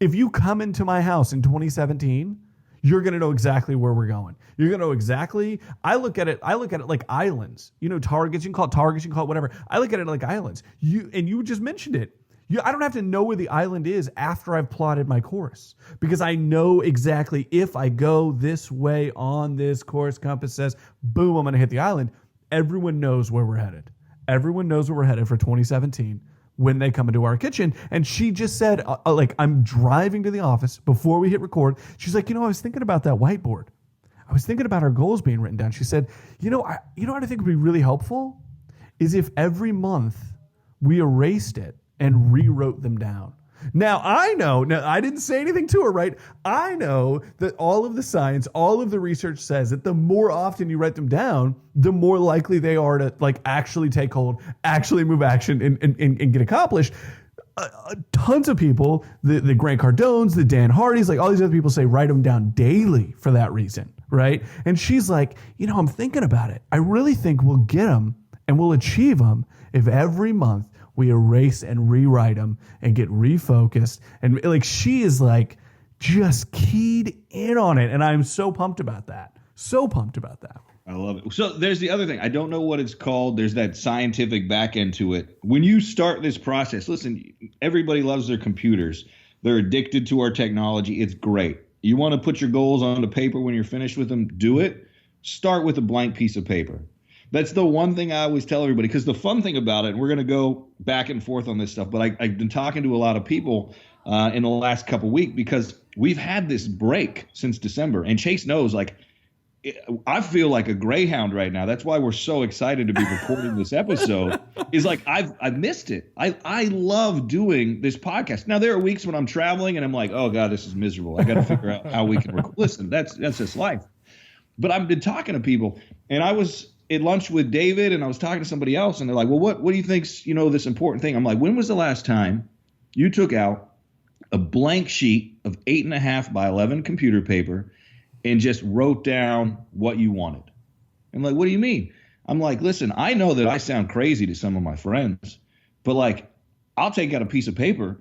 if you come into my house in 2017, you're going to know exactly where we're going. You're going to know exactly. I look at it like islands. Targets. You can call it targets. You can call it whatever. I look at it like islands. You just mentioned it. I don't have to know where the island is after I've plotted my course, because I know exactly if I go this way on this course, compass says, boom, I'm going to hit the island. Everyone knows where we're headed. Everyone knows where we're headed for 2017. When they come into our kitchen. And she just said, I'm driving to the office before we hit record. She's like, I was thinking about that whiteboard. I was thinking about our goals being written down. She said, what I think would be really helpful is if every month we erased it and rewrote them down. Now, I didn't say anything to her, right? I know that all of the science, all of the research says that the more often you write them down, the more likely they are to actually take hold, actually move action and get accomplished. Tons of people, the Grant Cardones, the Dan Hardys, all these other people say write them down daily for that reason, right? And she's like, I'm thinking about it. I really think we'll get them and we'll achieve them if every month we erase and rewrite them and get refocused. And she is just keyed in on it. And I'm so pumped about that. So pumped about that. I love it. So there's the other thing. I don't know what it's called. There's that scientific back end to it. When you start this process, listen, everybody loves their computers. They're addicted to our technology. It's great. You want to put your goals onto paper when you're finished with them, do it. Start with a blank piece of paper. That's the one thing I always tell everybody, because the fun thing about it, and we're going to go back and forth on this stuff, but I've been talking to a lot of people in the last couple of weeks, because we've had this break since December. And Chase knows, I feel like a greyhound right now. That's why we're so excited to be recording this episode. Is I've missed it. I love doing this podcast. Now, there are weeks when I'm traveling and I'm like, oh God, this is miserable. I got to figure out how we can record. Listen, that's just life. But I've been talking to people, and I was at lunch with David, and I was talking to somebody else, and they're like, well, what do you think's, this important thing? I'm like, when was the last time you took out a blank sheet of 8.5 by 11 computer paper and just wrote down what you wanted? I'm like, what do you mean? I'm like, listen, I know that I sound crazy to some of my friends, but I'll take out a piece of paper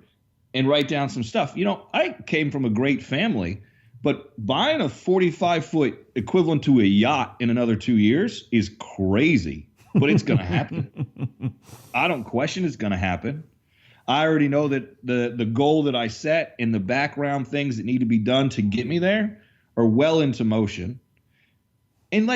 and write down some stuff. I came from a great family, but buying a 45-foot equivalent to a yacht in another 2 years is crazy, but it's going to happen. I don't question it's going to happen. I already know that the goal that I set and the background things that need to be done to get me there are well into motion. And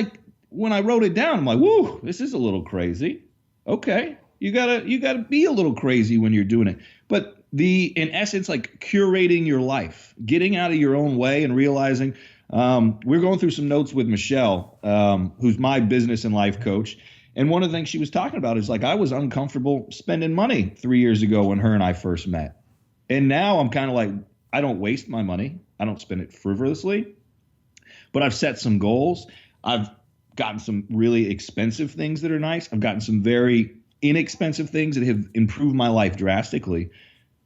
when I wrote it down, I'm like, whoo, this is a little crazy. Okay. You gotta be a little crazy when you're doing it. But in essence, curating your life, getting out of your own way and realizing, we're going through some notes with Michelle, who's my business and life coach. And one of the things she was talking about is I was uncomfortable spending money 3 years ago when her and I first met. And now I'm kind of I don't waste my money. I don't spend it frivolously, but I've set some goals. I've gotten some really expensive things that are nice. I've gotten some very inexpensive things that have improved my life drastically,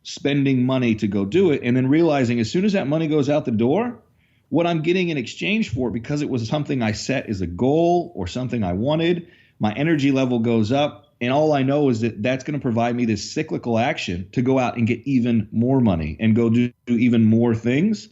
spending money to go do it, and then realizing as soon as that money goes out the door, what I'm getting in exchange for, because it was something I set as a goal or something I wanted, my energy level goes up. And all I know is that that's going to provide me this cyclical action to go out and get even more money and go do even more things.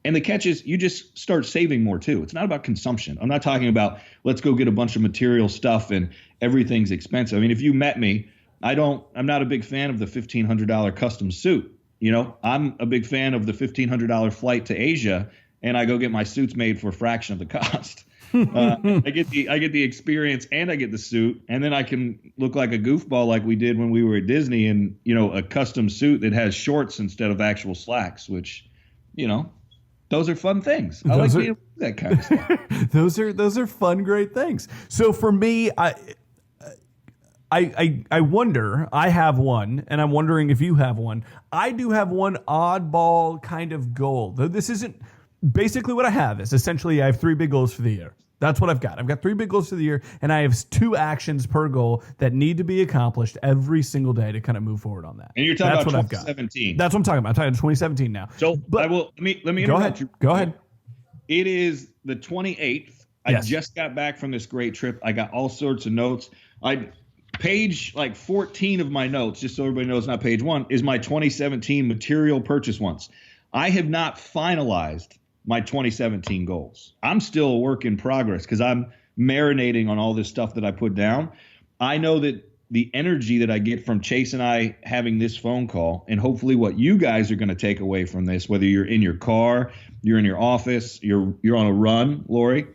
And the catch is you just start saving more too. It's not about consumption. I'm not talking about let's go get a bunch of material stuff and everything's expensive. I mean, if you met me, I'm not a big fan of the $1,500 custom suit. You know, I'm a big fan of the $1,500 flight to Asia, and I go get my suits made for a fraction of the cost. I get the experience and I get the suit, and then I can look like a goofball like we did when we were at Disney in, you know, a custom suit that has shorts instead of actual slacks, which, you know, those are fun things. I like being that kind of stuff. Those are fun, great things. So for me, I wonder, I have one, and I'm wondering if you have one. I do have one oddball kind of goal. Though this isn't basically what I have is essentially I have 3 big goals for the year. That's what I've got. I've got 3 big goals for the year, and I have 2 actions per goal that need to be accomplished every single day to kind of move forward on that. And you're talking about 2017. That's what I'm talking about. I'm talking 2017 now. So let me interrupt you. Go ahead. It is the 28th. I just got back from this great trip. I got all sorts of notes. Page like 14 of my notes, just so everybody knows, not page 1, is my 2017 material purchase ones. I have not finalized my 2017 goals. I'm still a work in progress because I'm marinating on all this stuff that I put down. I know that the energy that I get from Chase and I having this phone call, and hopefully what you guys are going to take away from this, whether you're in your car, you're in your office, you're on a run, Lori,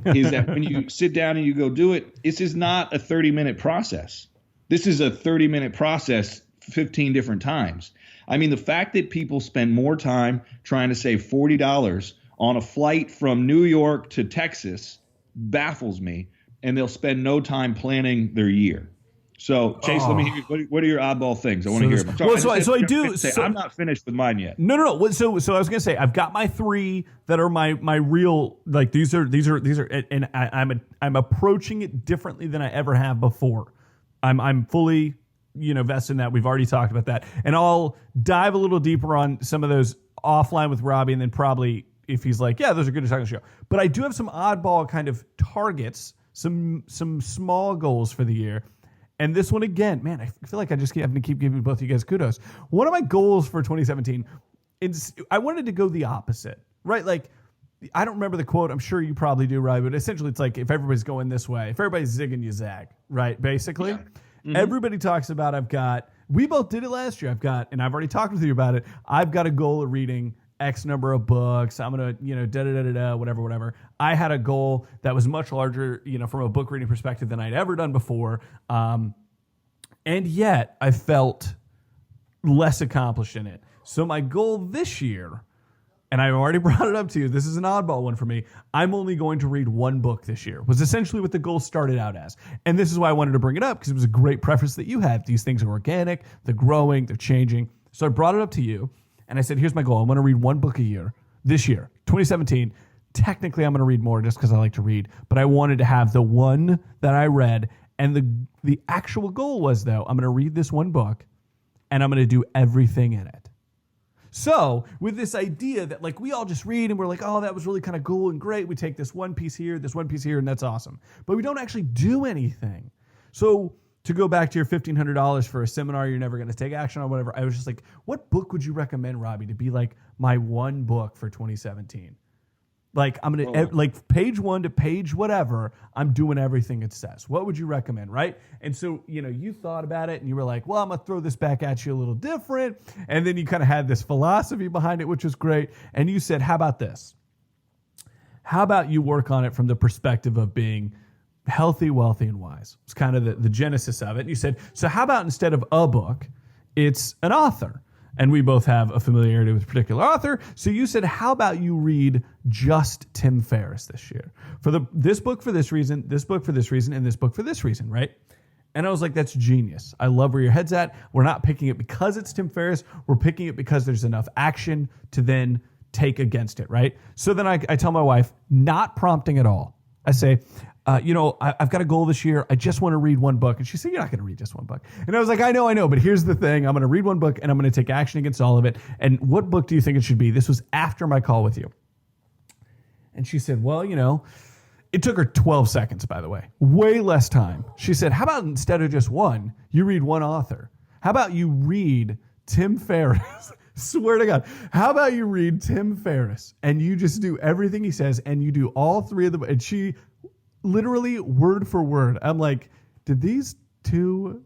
is that when you sit down and you go do it, this is not a 30-minute process. This is a 30-minute process 15 different times. I mean, the fact that people spend more time trying to save $40 on a flight from New York to Texas baffles me, and they'll spend no time planning their year. So, Chase, let me hear, what are your oddball things? I want to hear them. I'm not finished with mine yet. No. So I was going to say, I've got my 3 that are my real, like these are, and I'm approaching it differently than I ever have before. I'm fully, vested in that. We've already talked about that, and I'll dive a little deeper on some of those offline with Robbie, and then probably if he's like, yeah, those are good to talk on the show. But I do have some oddball kind of targets, some small goals for the year. And this one again, man, I feel like I just have to keep giving both of you guys kudos. One of my goals for 2017 is I wanted to go the opposite, right? Like, I don't remember the quote. I'm sure you probably do, right? But essentially, it's like if everybody's going this way, if everybody's zigging, you zag, right? Basically, Everybody talks about we both did it last year. And I've already talked with you about it. I've got a goal of reading X number of books. I'm going to, whatever. I had a goal that was much larger, from a book reading perspective than I'd ever done before. And yet I felt less accomplished in it. So my goal this year, and I already brought it up to you, this is an oddball one for me, I'm only going to read 1 book this year, was essentially what the goal started out as. And this is why I wanted to bring it up, because it was a great preference that you had. These things are organic, they're growing, they're changing. So I brought it up to you, and I said, here's my goal. I'm going to read 1 book a year this year, 2017. Technically, I'm going to read more just because I like to read, but I wanted to have the one that I read. And the actual goal was, though, I'm going to read this 1 book, and I'm going to do everything in it. So with this idea that like we all just read and we're like, oh, that was really kind of cool and great. We take this one piece here, and that's awesome. But we don't actually do anything. So to go back to your $1,500 for a seminar you're never going to take action on, whatever, I was just like, what book would you recommend, Robbie, to be like my 1 book for 2017? Like I'm going to like page 1 to page whatever, I'm doing everything it says. What would you recommend, right? And so, you thought about it and you were like, well, I'm going to throw this back at you a little different. And then you kind of had this philosophy behind it, which was great. And you said, how about this? How about you work on it from the perspective of being healthy, wealthy, and wise? It's kind of the genesis of it. And you said, so how about instead of a book, it's an author? And we both have a familiarity with a particular author. So you said, how about you read just Tim Ferriss this year? This book for this reason, this book for this reason, and this book for this reason, right? And I was like, that's genius. I love where your head's at. We're not picking it because it's Tim Ferriss. We're picking it because there's enough action to then take against it, right? So then I tell my wife, not prompting at all, I say, I've got a goal this year. I just want to read one book. And she said, you're not going to read just one book. And I was like, I know. But here's the thing. I'm going to read one book and I'm going to take action against all of it. And what book do you think it should be? This was after my call with you. And she said, well, it took her 12 seconds, by the way, way less time. She said, how about instead of just one, you read one author? How about you read Tim Ferriss? Swear to God. How about you read Tim Ferriss and you just do everything he says and you do all three of them? And she literally word for word. I'm like, did these two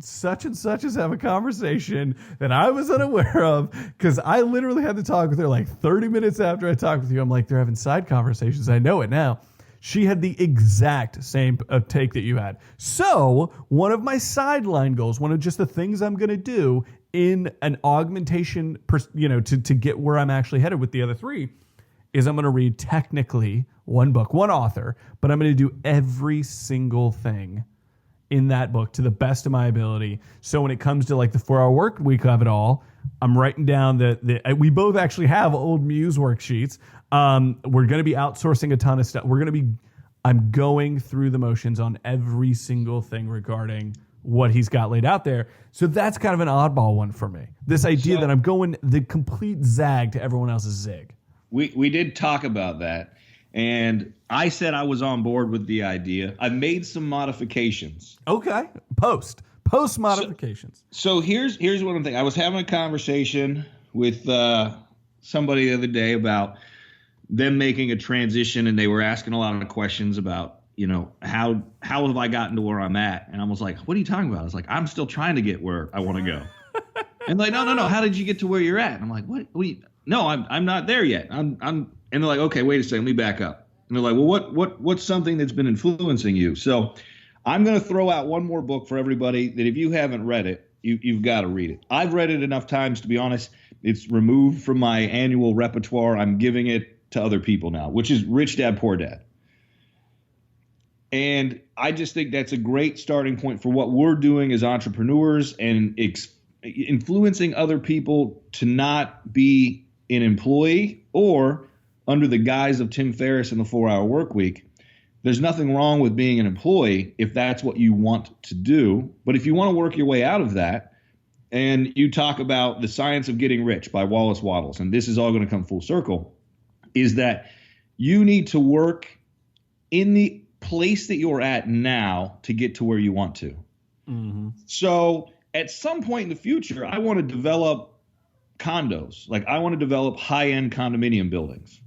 such and suches have a conversation that I was unaware of? Because I literally had to talk with her like 30 minutes after I talked with you. I'm like, they're having side conversations. I know it now. She had the exact same take that you had. So one of my sideline goals, one of just the things I'm going to do in an augmentation, to get where I'm actually headed with the other three, is I'm going to read technically one book, one author, but I'm going to do every single thing in that book to the best of my ability. So when it comes to like the 4-hour work week of it all, I'm writing down we both actually have old Muse worksheets. We're going to be outsourcing a ton of stuff. I'm going through the motions on every single thing regarding what he's got laid out there. So that's kind of an oddball one for me. This idea that I'm going the complete zag to everyone else's zig. We did talk about that, and I said I was on board with the idea. I made some modifications. Okay, post modifications. So here's what I'm thinking. I was having a conversation with somebody the other day about them making a transition, and they were asking a lot of questions about, how have I gotten to where I'm at? And I was like, what are you talking about? I was like, I'm still trying to get where I want to go. And like, no. How did you get to where you're at? And I'm like, what? No, I'm not there yet. And they're like, okay, wait a second, let me back up. And they're like, well, what's something that's been influencing you? So I'm going to throw out one more book for everybody that if you haven't read it, you've got to read it. I've read it enough times, to be honest. It's removed from my annual repertoire. I'm giving it to other people now, which is Rich Dad, Poor Dad. And I just think that's a great starting point for what we're doing as entrepreneurs and influencing other people to not be an employee or under the guise of Tim Ferriss and the 4-hour work week. There's nothing wrong with being an employee if that's what you want to do. But if you want to work your way out of that, and you talk about The Science of Getting Rich by Wallace Wattles, and this is all going to come full circle, is that you need to work in the place that you're at now to get to where you want to. Mm-hmm. So at some point in the future, I want to develop condos. Like I want to develop high-end condominium buildings.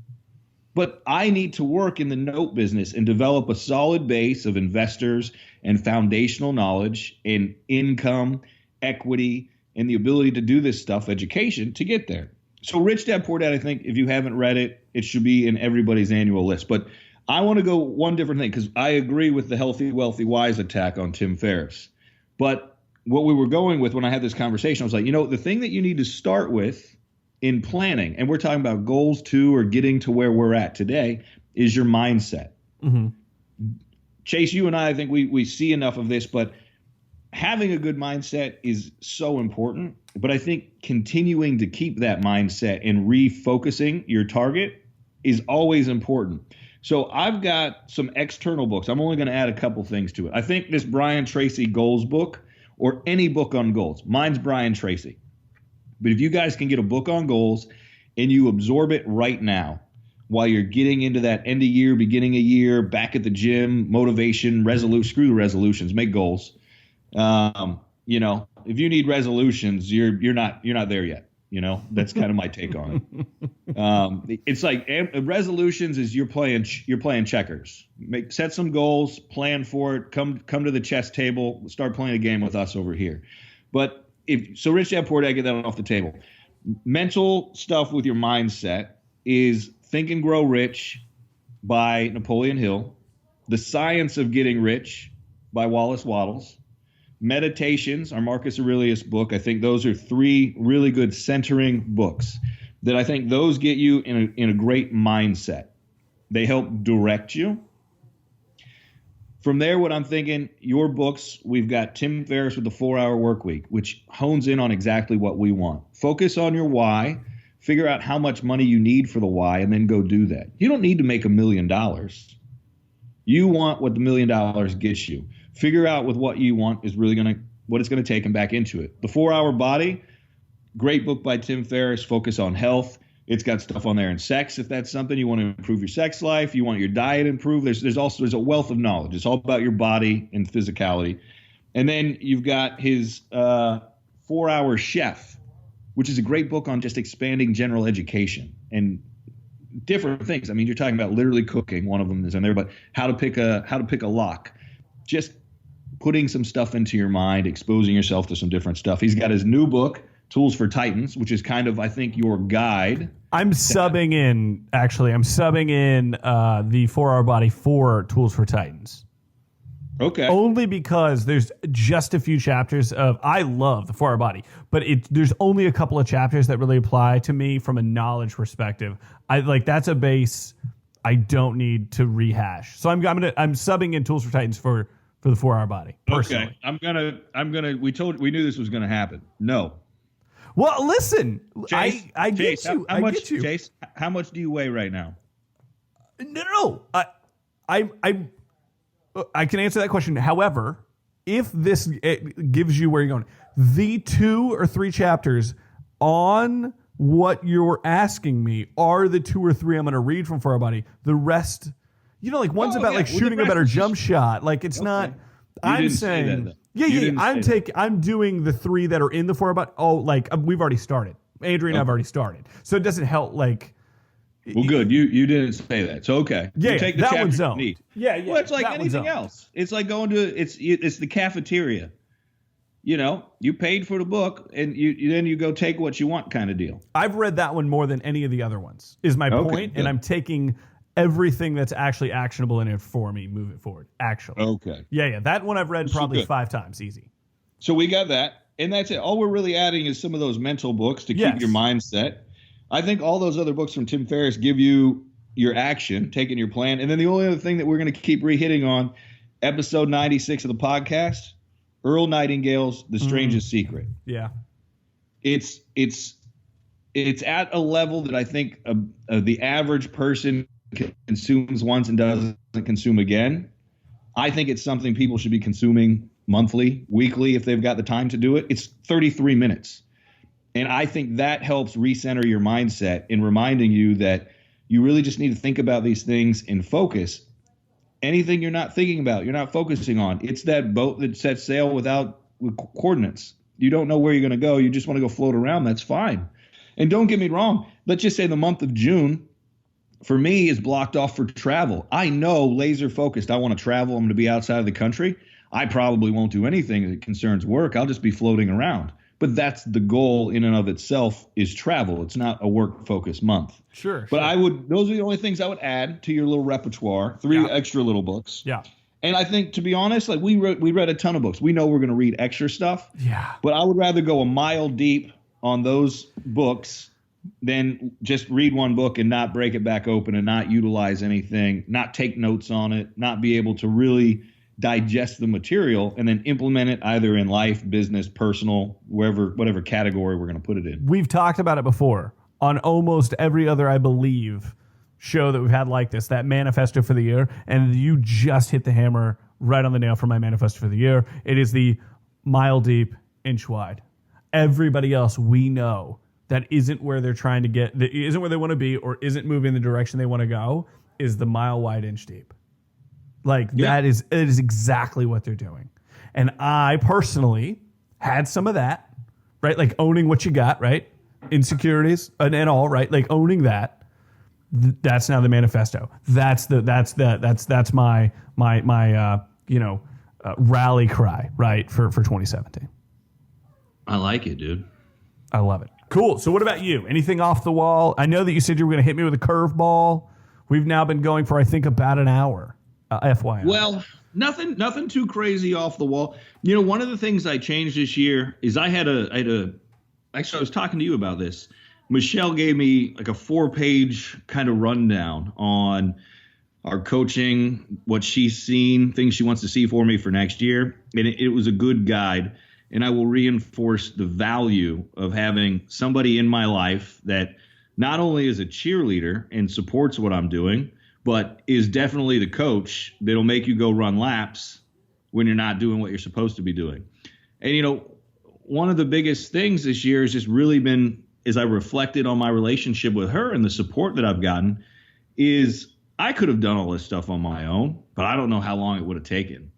But I need to work in the note business and develop a solid base of investors and foundational knowledge and income, equity, and the ability to do this stuff, education, to get there. So Rich Dad, Poor Dad, I think if you haven't read it, it should be in everybody's annual list. But I want to go one different thing because I agree with the healthy, wealthy, wise attack on Tim Ferriss. But what we were going with when I had this conversation, I was like, the thing that you need to start with in planning, and we're talking about goals to or getting to where we're at today, is your mindset. Mm-hmm. Chase, you and I think we see enough of this, but having a good mindset is so important. But I think continuing to keep that mindset and refocusing your target is always important. So I've got some external books. I'm only going to add a couple things to it. I think this Brian Tracy goals book, or any book on goals, mine's Brian Tracy. But if you guys can get a book on goals and you absorb it right now while you're getting into that end of year, beginning of year, back at the gym, motivation, screw the resolutions, make goals. If you need resolutions, you're not there yet. That's kind of my take on it. It's like resolutions is you're playing checkers. Set some goals, plan for it, come to the chess table, start playing a game with us over here. But Rich Dad, Poor Dad, get that off the table. Mental stuff with your mindset is Think and Grow Rich by Napoleon Hill, The Science of Getting Rich by Wallace Wattles, Meditations, our Marcus Aurelius book. I think those are 3 really good centering books that I think those get you in a great mindset. They help direct you. From there, what I'm thinking, your books, we've got Tim Ferriss with the 4-hour work week, which hones in on exactly what we want. Focus on your why, figure out how much money you need for the why, and then go do that. You don't need to make $1 million. You want what the $1 million gets you. Figure out with what you want is really what it's gonna take and back into it. The 4-Hour Body, great book by Tim Ferriss. Focus on health. It's got stuff on there in sex, if that's something you want to improve your sex life. You want your diet improved. There's a wealth of knowledge. It's all about your body and physicality. And then you've got his 4-Hour Chef, which is a great book on just expanding general education and different things. I mean, you're talking about literally cooking. One of them is in there, but how to pick a lock. Just putting some stuff into your mind, exposing yourself to some different stuff. He's got his new book, Tools for Titans, which is kind of, I think, your guide. I'm subbing in the 4-Hour Body for Tools for Titans. Okay. Only because there's just a few chapters of, I love the 4-Hour Body, but there's only a couple of chapters that really apply to me from a knowledge perspective. That's a base I don't need to rehash. So I'm subbing in Tools for Titans for the 4-Hour Body personally. Okay. We knew this was gonna happen. No. Well, listen, Chase, I get you. How much, Chase, how much do you weigh right now? No. I can answer that question. However, if this gives you where you're going, the 2 or 3 chapters on what you're asking me are the 2 or 3 I'm going to read from 4-Hour Body. The rest, one's about shooting a better jump shot. It's not. I'm saying. I'm doing the 3 that are in the 4-Hour Body. We've already started. Andrea and I've already started. So it doesn't help. Well, good. You didn't say that. So okay. Yeah, you take the that chapter one's you zoned. need. Yeah. Well, it's like anything else. It's like going to it's the cafeteria. You paid for the book and then you go take what you want kind of deal. I've read that one more than any of the other ones. Is my point, and I'm taking everything that's actually actionable in it for me moving forward. Actually. Okay. Yeah. That one I've read probably 5 times easy. So we got that, and that's it. All we're really adding is some of those mental books to keep your mindset. I think all those other books from Tim Ferriss give you your action, taking your plan. And then the only other thing that we're going to keep re-hitting on, episode 96 of the podcast, Earl Nightingale's The Strangest Secret. Yeah. It's at a level that I think the average person consumes once and doesn't consume again. I think it's something people should be consuming monthly, weekly, if they've got the time to do it. It's 33 minutes. And I think that helps recenter your mindset in reminding you that you really just need to think about these things and focus. Anything you're not thinking about, you're not focusing on. It's that boat that sets sail with coordinates. You don't know where you're going to go. You just want to go float around. That's fine. And don't get me wrong. Let's just say the month of June, for me, is blocked off for travel. I know, laser focused. I want to travel. I'm going to be outside of the country. I probably won't do anything that concerns work. I'll just be floating around. But that's the goal in and of itself, is travel. It's not a work-focused month. Sure. But those are the only things I would add to your little repertoire. 3 extra little books. Yeah. And I think, to be honest, we read a ton of books. We know we're going to read extra stuff. Yeah. But I would rather go a mile deep on those books than just read one book and not break it back open and not utilize anything, not take notes on it, not be able to really digest the material and then implement it either in life, business, personal, whatever category we're going to put it in. We've talked about it before on almost every other, I believe, show that we've had like this, that manifesto for the year. And you just hit the hammer right on the nail for my manifesto for the year. It is the mile deep, inch wide. Everybody else we know that isn't where they're trying to get, that isn't where they want to be or isn't moving the direction they want to go, is the mile wide, inch deep. It is exactly what they're doing. And I personally had some of that, right? Like owning what you got, right? Insecurities and all, right? Like owning that. That's now the manifesto. That's my rally cry, right? For 2017. I like it, dude. I love it. Cool. So what about you? Anything off the wall? I know that you said you were going to hit me with a curveball. We've now been going for, I think, about an hour. FYI. Well, nothing too crazy off the wall. One of the things I changed this year is actually, I was talking to you about this. Michelle gave me like a 4-page kind of rundown on our coaching, what she's seen, things she wants to see for me for next year. And it was a good guide. And I will reinforce the value of having somebody in my life that not only is a cheerleader and supports what I'm doing, but is definitely the coach that'll make you go run laps when you're not doing what you're supposed to be doing. And, one of the biggest things this year has just really been, as I reflected on my relationship with her and the support that I've gotten, is I could have done all this stuff on my own, but I don't know how long it would have taken.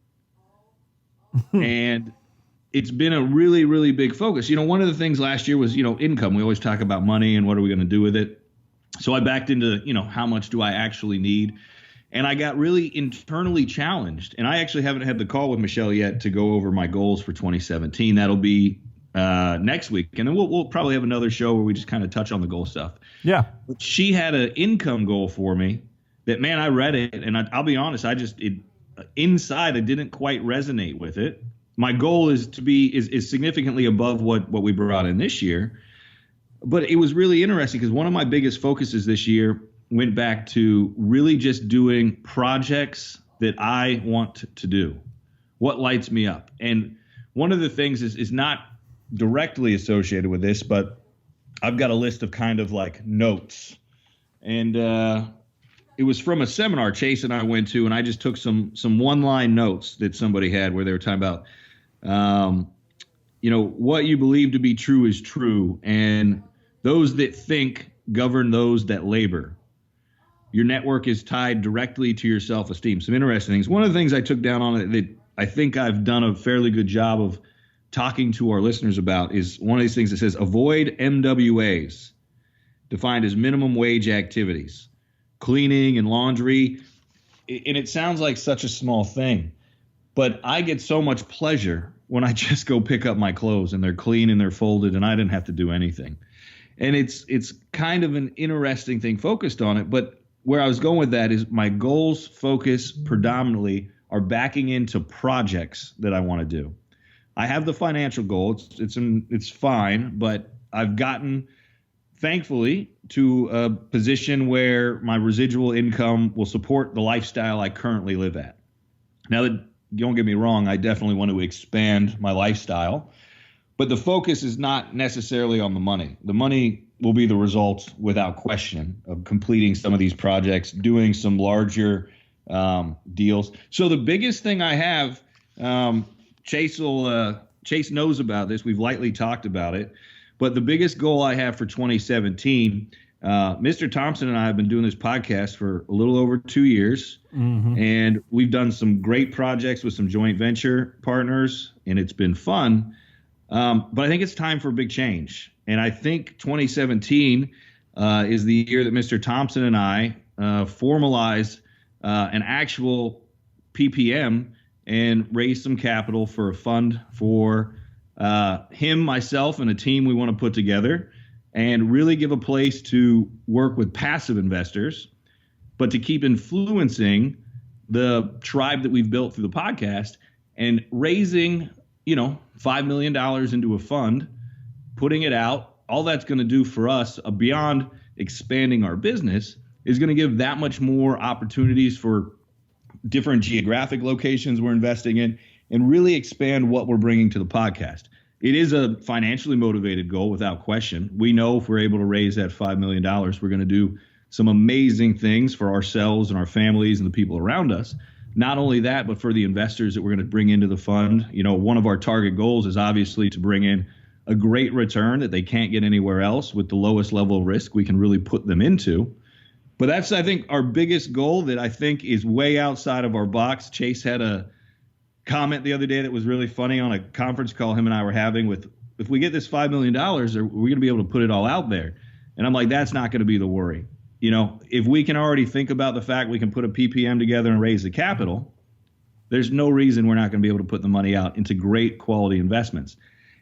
And it's been a really, really big focus. One of the things last year was, income. We always talk about money and what are we going to do with it. So I backed into, how much do I actually need? And I got really internally challenged. And I actually haven't had the call with Michelle yet to go over my goals for 2017. That'll be next week. And then we'll probably have another show where we just kind of touch on the goal stuff. Yeah. But she had an income goal for me that, man, I read it. And I'll be honest, inside, I didn't quite resonate with it. My goal is to be is significantly above what we brought in this year. But it was really interesting because one of my biggest focuses this year went back to really just doing projects that I want to do, what lights me up. And one of the things is not directly associated with this, but I've got a list of kind of like notes. And it was from a seminar Chase and I went to, and I just took some one-line notes that somebody had where they were talking about, what you believe to be true is true, and those that think govern those that labor. Your network is tied directly to your self-esteem. Some interesting things. One of the things I took down on it that I think I've done a fairly good job of talking to our listeners about is one of these things that says avoid MWAs, defined as minimum wage activities, cleaning and laundry. And it sounds like such a small thing, but I get so much pleasure when I just go pick up my clothes and they're clean and they're folded and I didn't have to do anything. And it's kind of an interesting thing focused on it, but where I was going with that is my goals focus predominantly are backing into projects that I want to do. I have the financial goal. It's fine, but I've gotten, thankfully, to a position where my residual income will support the lifestyle I currently live at. Now, don't get me wrong, I definitely want to expand my lifestyle, but the focus is not necessarily on the money. The money will be the result, without question, of completing some of these projects, doing some larger deals. So the biggest thing I have, Chase knows about this. We've lightly talked about it. But the biggest goal I have for 2017, Mr. Thompson and I have been doing this podcast for a little over 2 years. Mm-hmm. And we've done some great projects with some joint venture partners, and it's been fun. But I think it's time for a big change. And I think 2017 is the year that Mr. Thompson and I formalize an actual PPM and raise some capital for a fund for him, myself, and a team we want to put together, and really give a place to work with passive investors, but to keep influencing the tribe that we've built through the podcast and raising, $5 million into a fund, putting it out. All that's going to do for us, beyond expanding our business, is going to give that much more opportunities for different geographic locations we're investing in, and really expand what we're bringing to the podcast. It is a financially motivated goal, without question. We know if we're able to raise that $5 million, we're going to do some amazing things for ourselves and our families and the people around us. Not only that, but for the investors that we're going to bring into the fund. One of our target goals is obviously to bring in a great return that they can't get anywhere else with the lowest level of risk we can really put them into. But that's, I think, our biggest goal that I think is way outside of our box. Chase had a comment the other day that was really funny on a conference call him and I were having with, if we get this $5 million, are we going to be able to put it all out there? And I'm like, that's not going to be the worry. If we can already think about the fact we can put a PPM together and raise the capital, there's no reason we're not going to be able to put the money out into great quality investments.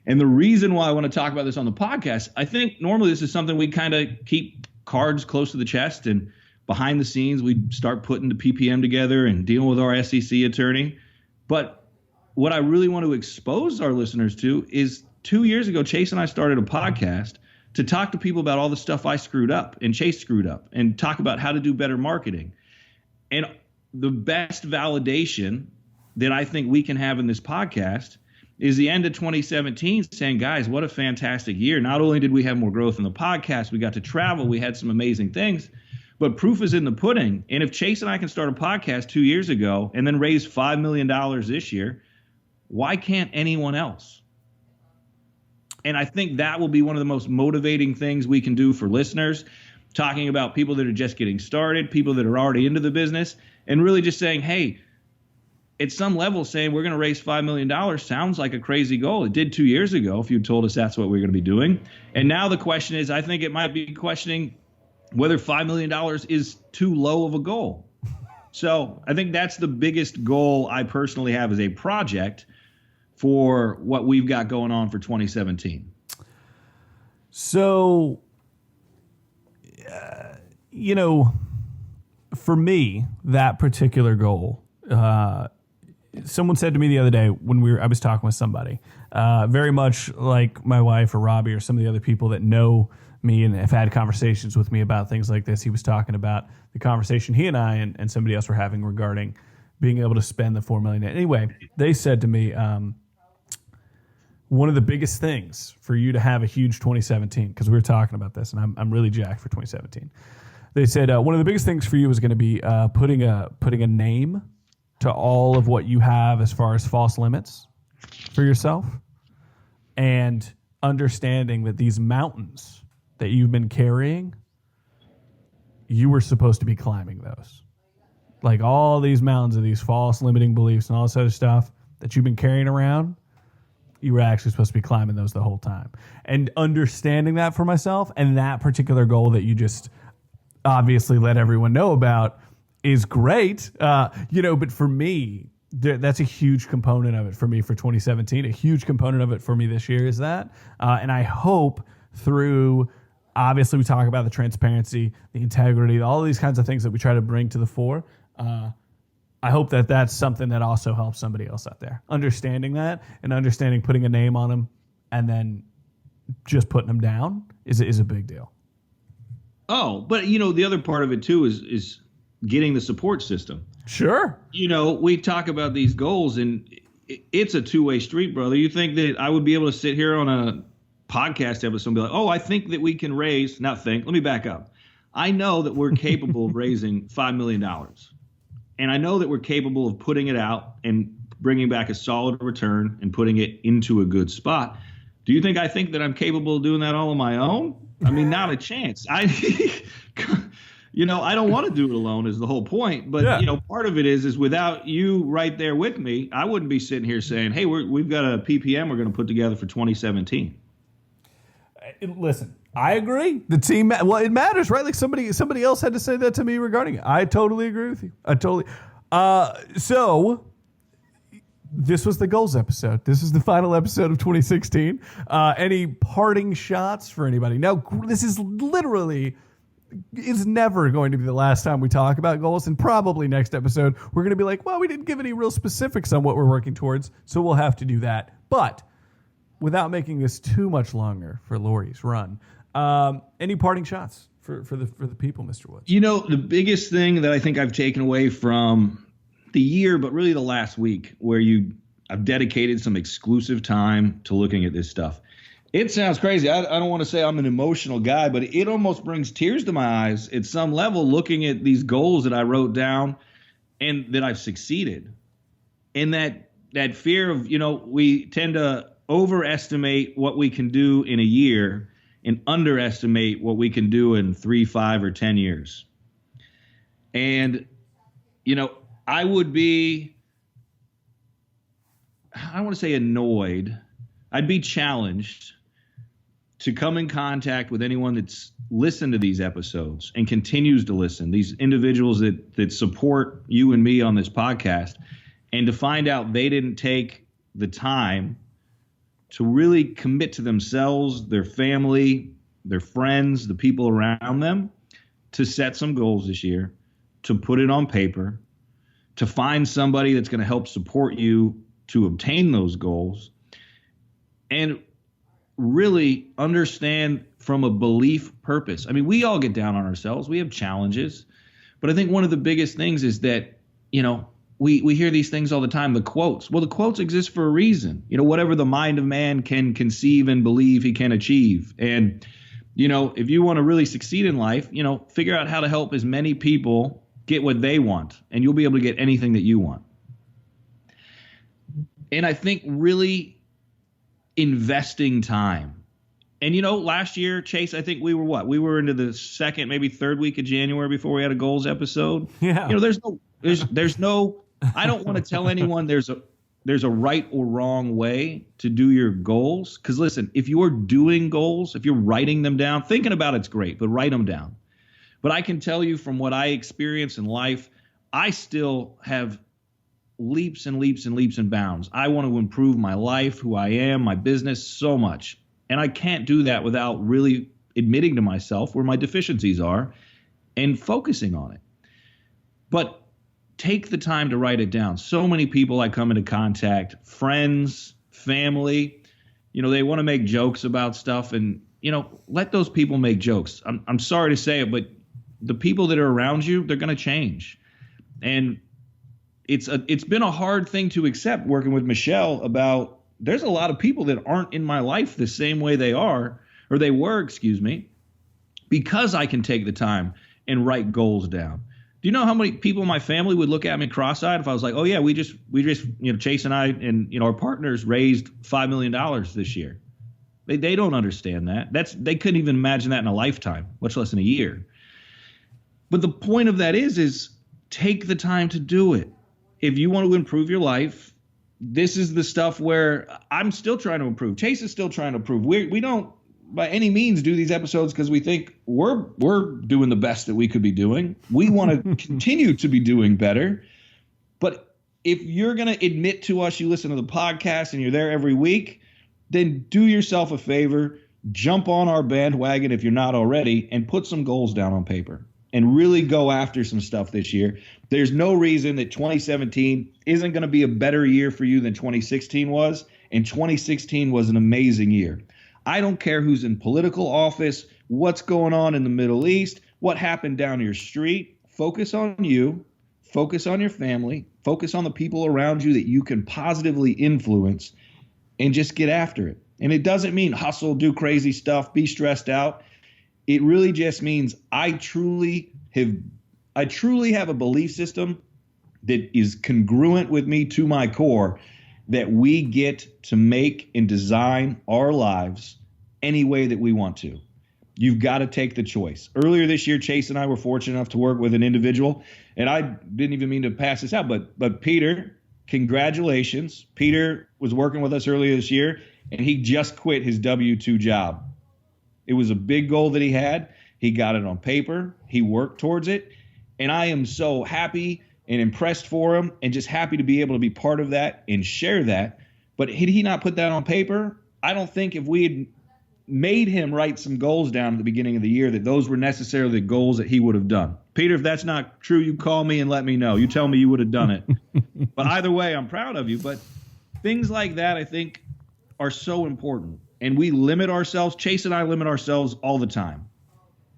And the reason why I want to talk about this on the podcast, I think normally this is something we kind of keep cards close to the chest, and behind the scenes we start putting the PPM together and dealing with our SEC attorney. But what I really want to expose our listeners to is 2 years ago, Chase and I started a podcast to talk to people about all the stuff I screwed up and Chase screwed up, and talk about how to do better marketing. And the best validation that I think we can have in this podcast is the end of 2017 saying, guys, what a fantastic year. Not only did we have more growth in the podcast, we got to travel, we had some amazing things, But proof is in the pudding. And if Chase and I can start a podcast 2 years ago and then raise $5 million this year, why can't anyone else? And I think that will be one of the most motivating things we can do for listeners, talking about people that are just getting started, people that are already into the business, and really just saying, hey, at some level saying we're going to raise $5 million sounds like a crazy goal. It did 2 years ago if you told us that's what we were going to be doing. And now the question is, I think it might be questioning whether $5 million is too low of a goal. So I think that's the biggest goal I personally have as a project for what we've got going on for 2017. So, for me, that particular goal, someone said to me the other day when I was talking with somebody, very much like my wife or Robbie or some of the other people that know me and have had conversations with me about things like this. He was talking about the conversation he and I and somebody else were having regarding being able to spend the $4 million. Anyway, they said to me, one of the biggest things for you to have a huge 2017, because we were talking about this, and I'm really jacked for 2017. They said one of the biggest things for you is going to be putting a name to all of what you have as far as false limits for yourself, and understanding that these mountains that you've been carrying, you were supposed to be climbing those. Like all these mountains of these false limiting beliefs and all this other stuff that you've been carrying around, you were actually supposed to be climbing those the whole time. And understanding that for myself, and that particular goal that you just obviously let everyone know about is great. But for me, that's a huge component of it for me for 2017. A huge component of it for me this year is that. And I hope through, obviously we talk about the transparency, the integrity, all of these kinds of things that we try to bring to the fore. I hope that that's something that also helps somebody else out there. Understanding that and understanding putting a name on them and then just putting them down is a big deal. Oh, but the other part of it too is getting the support system. Sure. We talk about these goals and it's a two-way street, brother. You think that I would be able to sit here on a podcast episode and be like, oh, I think that we can raise, let me back up. I know that we're capable of raising $5 million. And I know that we're capable of putting it out and bringing back a solid return and putting it into a good spot. Do you think I think that I'm capable of doing that all on my own? I mean, not a chance. I don't want to do it alone is the whole point. But, part of it is without you right there with me, I wouldn't be sitting here saying, hey, we've got a PPM we're going to put together for 2017. Listen, I agree. The team, well, it matters, right? Like somebody else had to say that to me regarding it. I totally agree with you. So this was the goals episode. This is the final episode of 2016. Any parting shots for anybody? Now, this is literally is never going to be the last time we talk about goals. And probably next episode, we're going to be like, well, we didn't give any real specifics on what we're working towards. So we'll have to do that. But without making this too much longer for Lori's run, any parting shots for the people, Mr. Woods? The biggest thing that I think I've taken away from the year, but really the last week, where I've dedicated some exclusive time to looking at this stuff. It sounds crazy. I don't want to say I'm an emotional guy, but it almost brings tears to my eyes at some level looking at these goals that I wrote down and that I've succeeded. And that fear of, we tend to overestimate what we can do in a year and underestimate what we can do in 3, 5, or 10 years. And, I would be, I don't want to say annoyed. I'd be challenged to come in contact with anyone that's listened to these episodes and continues to listen, these individuals that support you and me on this podcast, and to find out they didn't take the time to really commit to themselves, their family, their friends, the people around them, to set some goals this year, to put it on paper, to find somebody that's going to help support you to obtain those goals, and really understand from a belief purpose. I mean, we all get down on ourselves. We have challenges. But I think one of the biggest things is that, we hear these things all the time, the quotes. Well, the quotes exist for a reason. Whatever the mind of man can conceive and believe he can achieve. And If you want to really succeed in life, figure out how to help as many people get what they want, and you'll be able to get anything that you want. And I think really investing time. And, last year, Chase, I think we were We were into the second, maybe third week of January before we had a goals episode. Yeah. There's no, I don't want to tell anyone there's a right or wrong way to do your goals. Because listen, if you're doing goals, if you're writing them down, thinking about it's great, but write them down. But I can tell you from what I experience in life, I still have leaps and leaps and leaps and bounds. I want to improve my life, who I am, my business so much. And I can't do that without really admitting to myself where my deficiencies are and focusing on it. But take the time to write it down. So many people I come into contact, friends, family, they want to make jokes about stuff, and, let those people make jokes. I'm sorry to say it, but the people that are around you, they're going to change. And it's been a hard thing to accept working with Michelle about there's a lot of people that aren't in my life the same way they were, because I can take the time and write goals down. Do you know how many people in my family would look at me cross-eyed if I was like, oh yeah, we just Chase and I and our partners raised $5 million this year. They don't understand that. They couldn't even imagine that in a lifetime, much less in a year. But the point of that is take the time to do it. If you want to improve your life, this is the stuff where I'm still trying to improve. Chase is still trying to improve. We don't by any means do these episodes because we think we're doing the best that we could be doing. We want to continue to be doing better. But if you're going to admit to us you listen to the podcast and you're there every week, then do yourself a favor, jump on our bandwagon if you're not already, and put some goals down on paper and really go after some stuff this year. There's no reason that 2017 isn't going to be a better year for you than 2016 was, and 2016 was an amazing year. I don't care who's in political office, what's going on in the Middle East, what happened down your street. Focus on you, focus on your family, focus on the people around you that you can positively influence, and just get after it. And it doesn't mean hustle, do crazy stuff, be stressed out. It really just means I truly have a belief system that is congruent with me to my core, that we get to make and design our lives any way that we want to. You've got to take the choice. Earlier this year, Chase and I were fortunate enough to work with an individual, and I didn't even mean to pass this out, but Peter, congratulations. Peter was working with us earlier this year, and he just quit his W-2 job. It was a big goal that he had. He got it on paper. He worked towards it. And I am so happy and impressed for him and just happy to be able to be part of that and share that. But had he not put that on paper, I don't think if we had made him write some goals down at the beginning of the year that those were necessarily the goals that he would have done. Peter, if that's not true, you call me and let me know. You tell me you would have done it. But either way, I'm proud of you. But things like that, I think, are so important. And we limit ourselves. Chase and I limit ourselves all the time.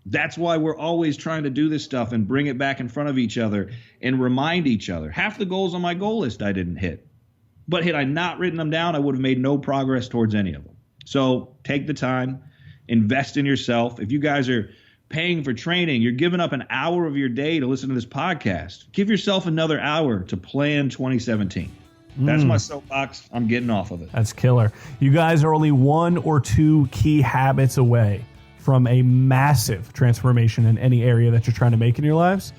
That's why we're always trying to do this stuff and bring it back in front of each other and remind each other. Half the goals on my goal list I didn't hit. But had I not written them down, I would have made no progress towards any of them. So take the time, invest in yourself. If you guys are paying for training, you're giving up an hour of your day to listen to this podcast. Give yourself another hour to plan 2017. That's my soapbox. I'm getting off of it. That's killer. You guys are only 1 or 2 key habits away from a massive transformation in any area that you're trying to make in your lives.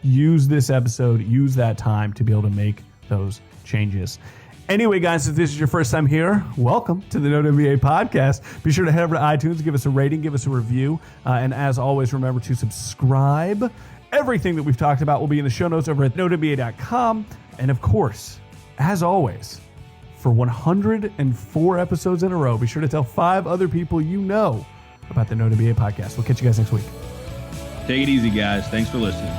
Use this episode, use that time to be able to make those changes. Anyway, guys, if this is your first time here, welcome to the NoWBA podcast. Be sure to head over to iTunes, give us a rating, give us a review. And as always, remember to subscribe. Everything that we've talked about will be in the show notes over at NoWBA.com. And of course, as always, for 104 episodes in a row, be sure to tell 5 other people you know about the NoWBA podcast. We'll catch you guys next week. Take it easy, guys. Thanks for listening.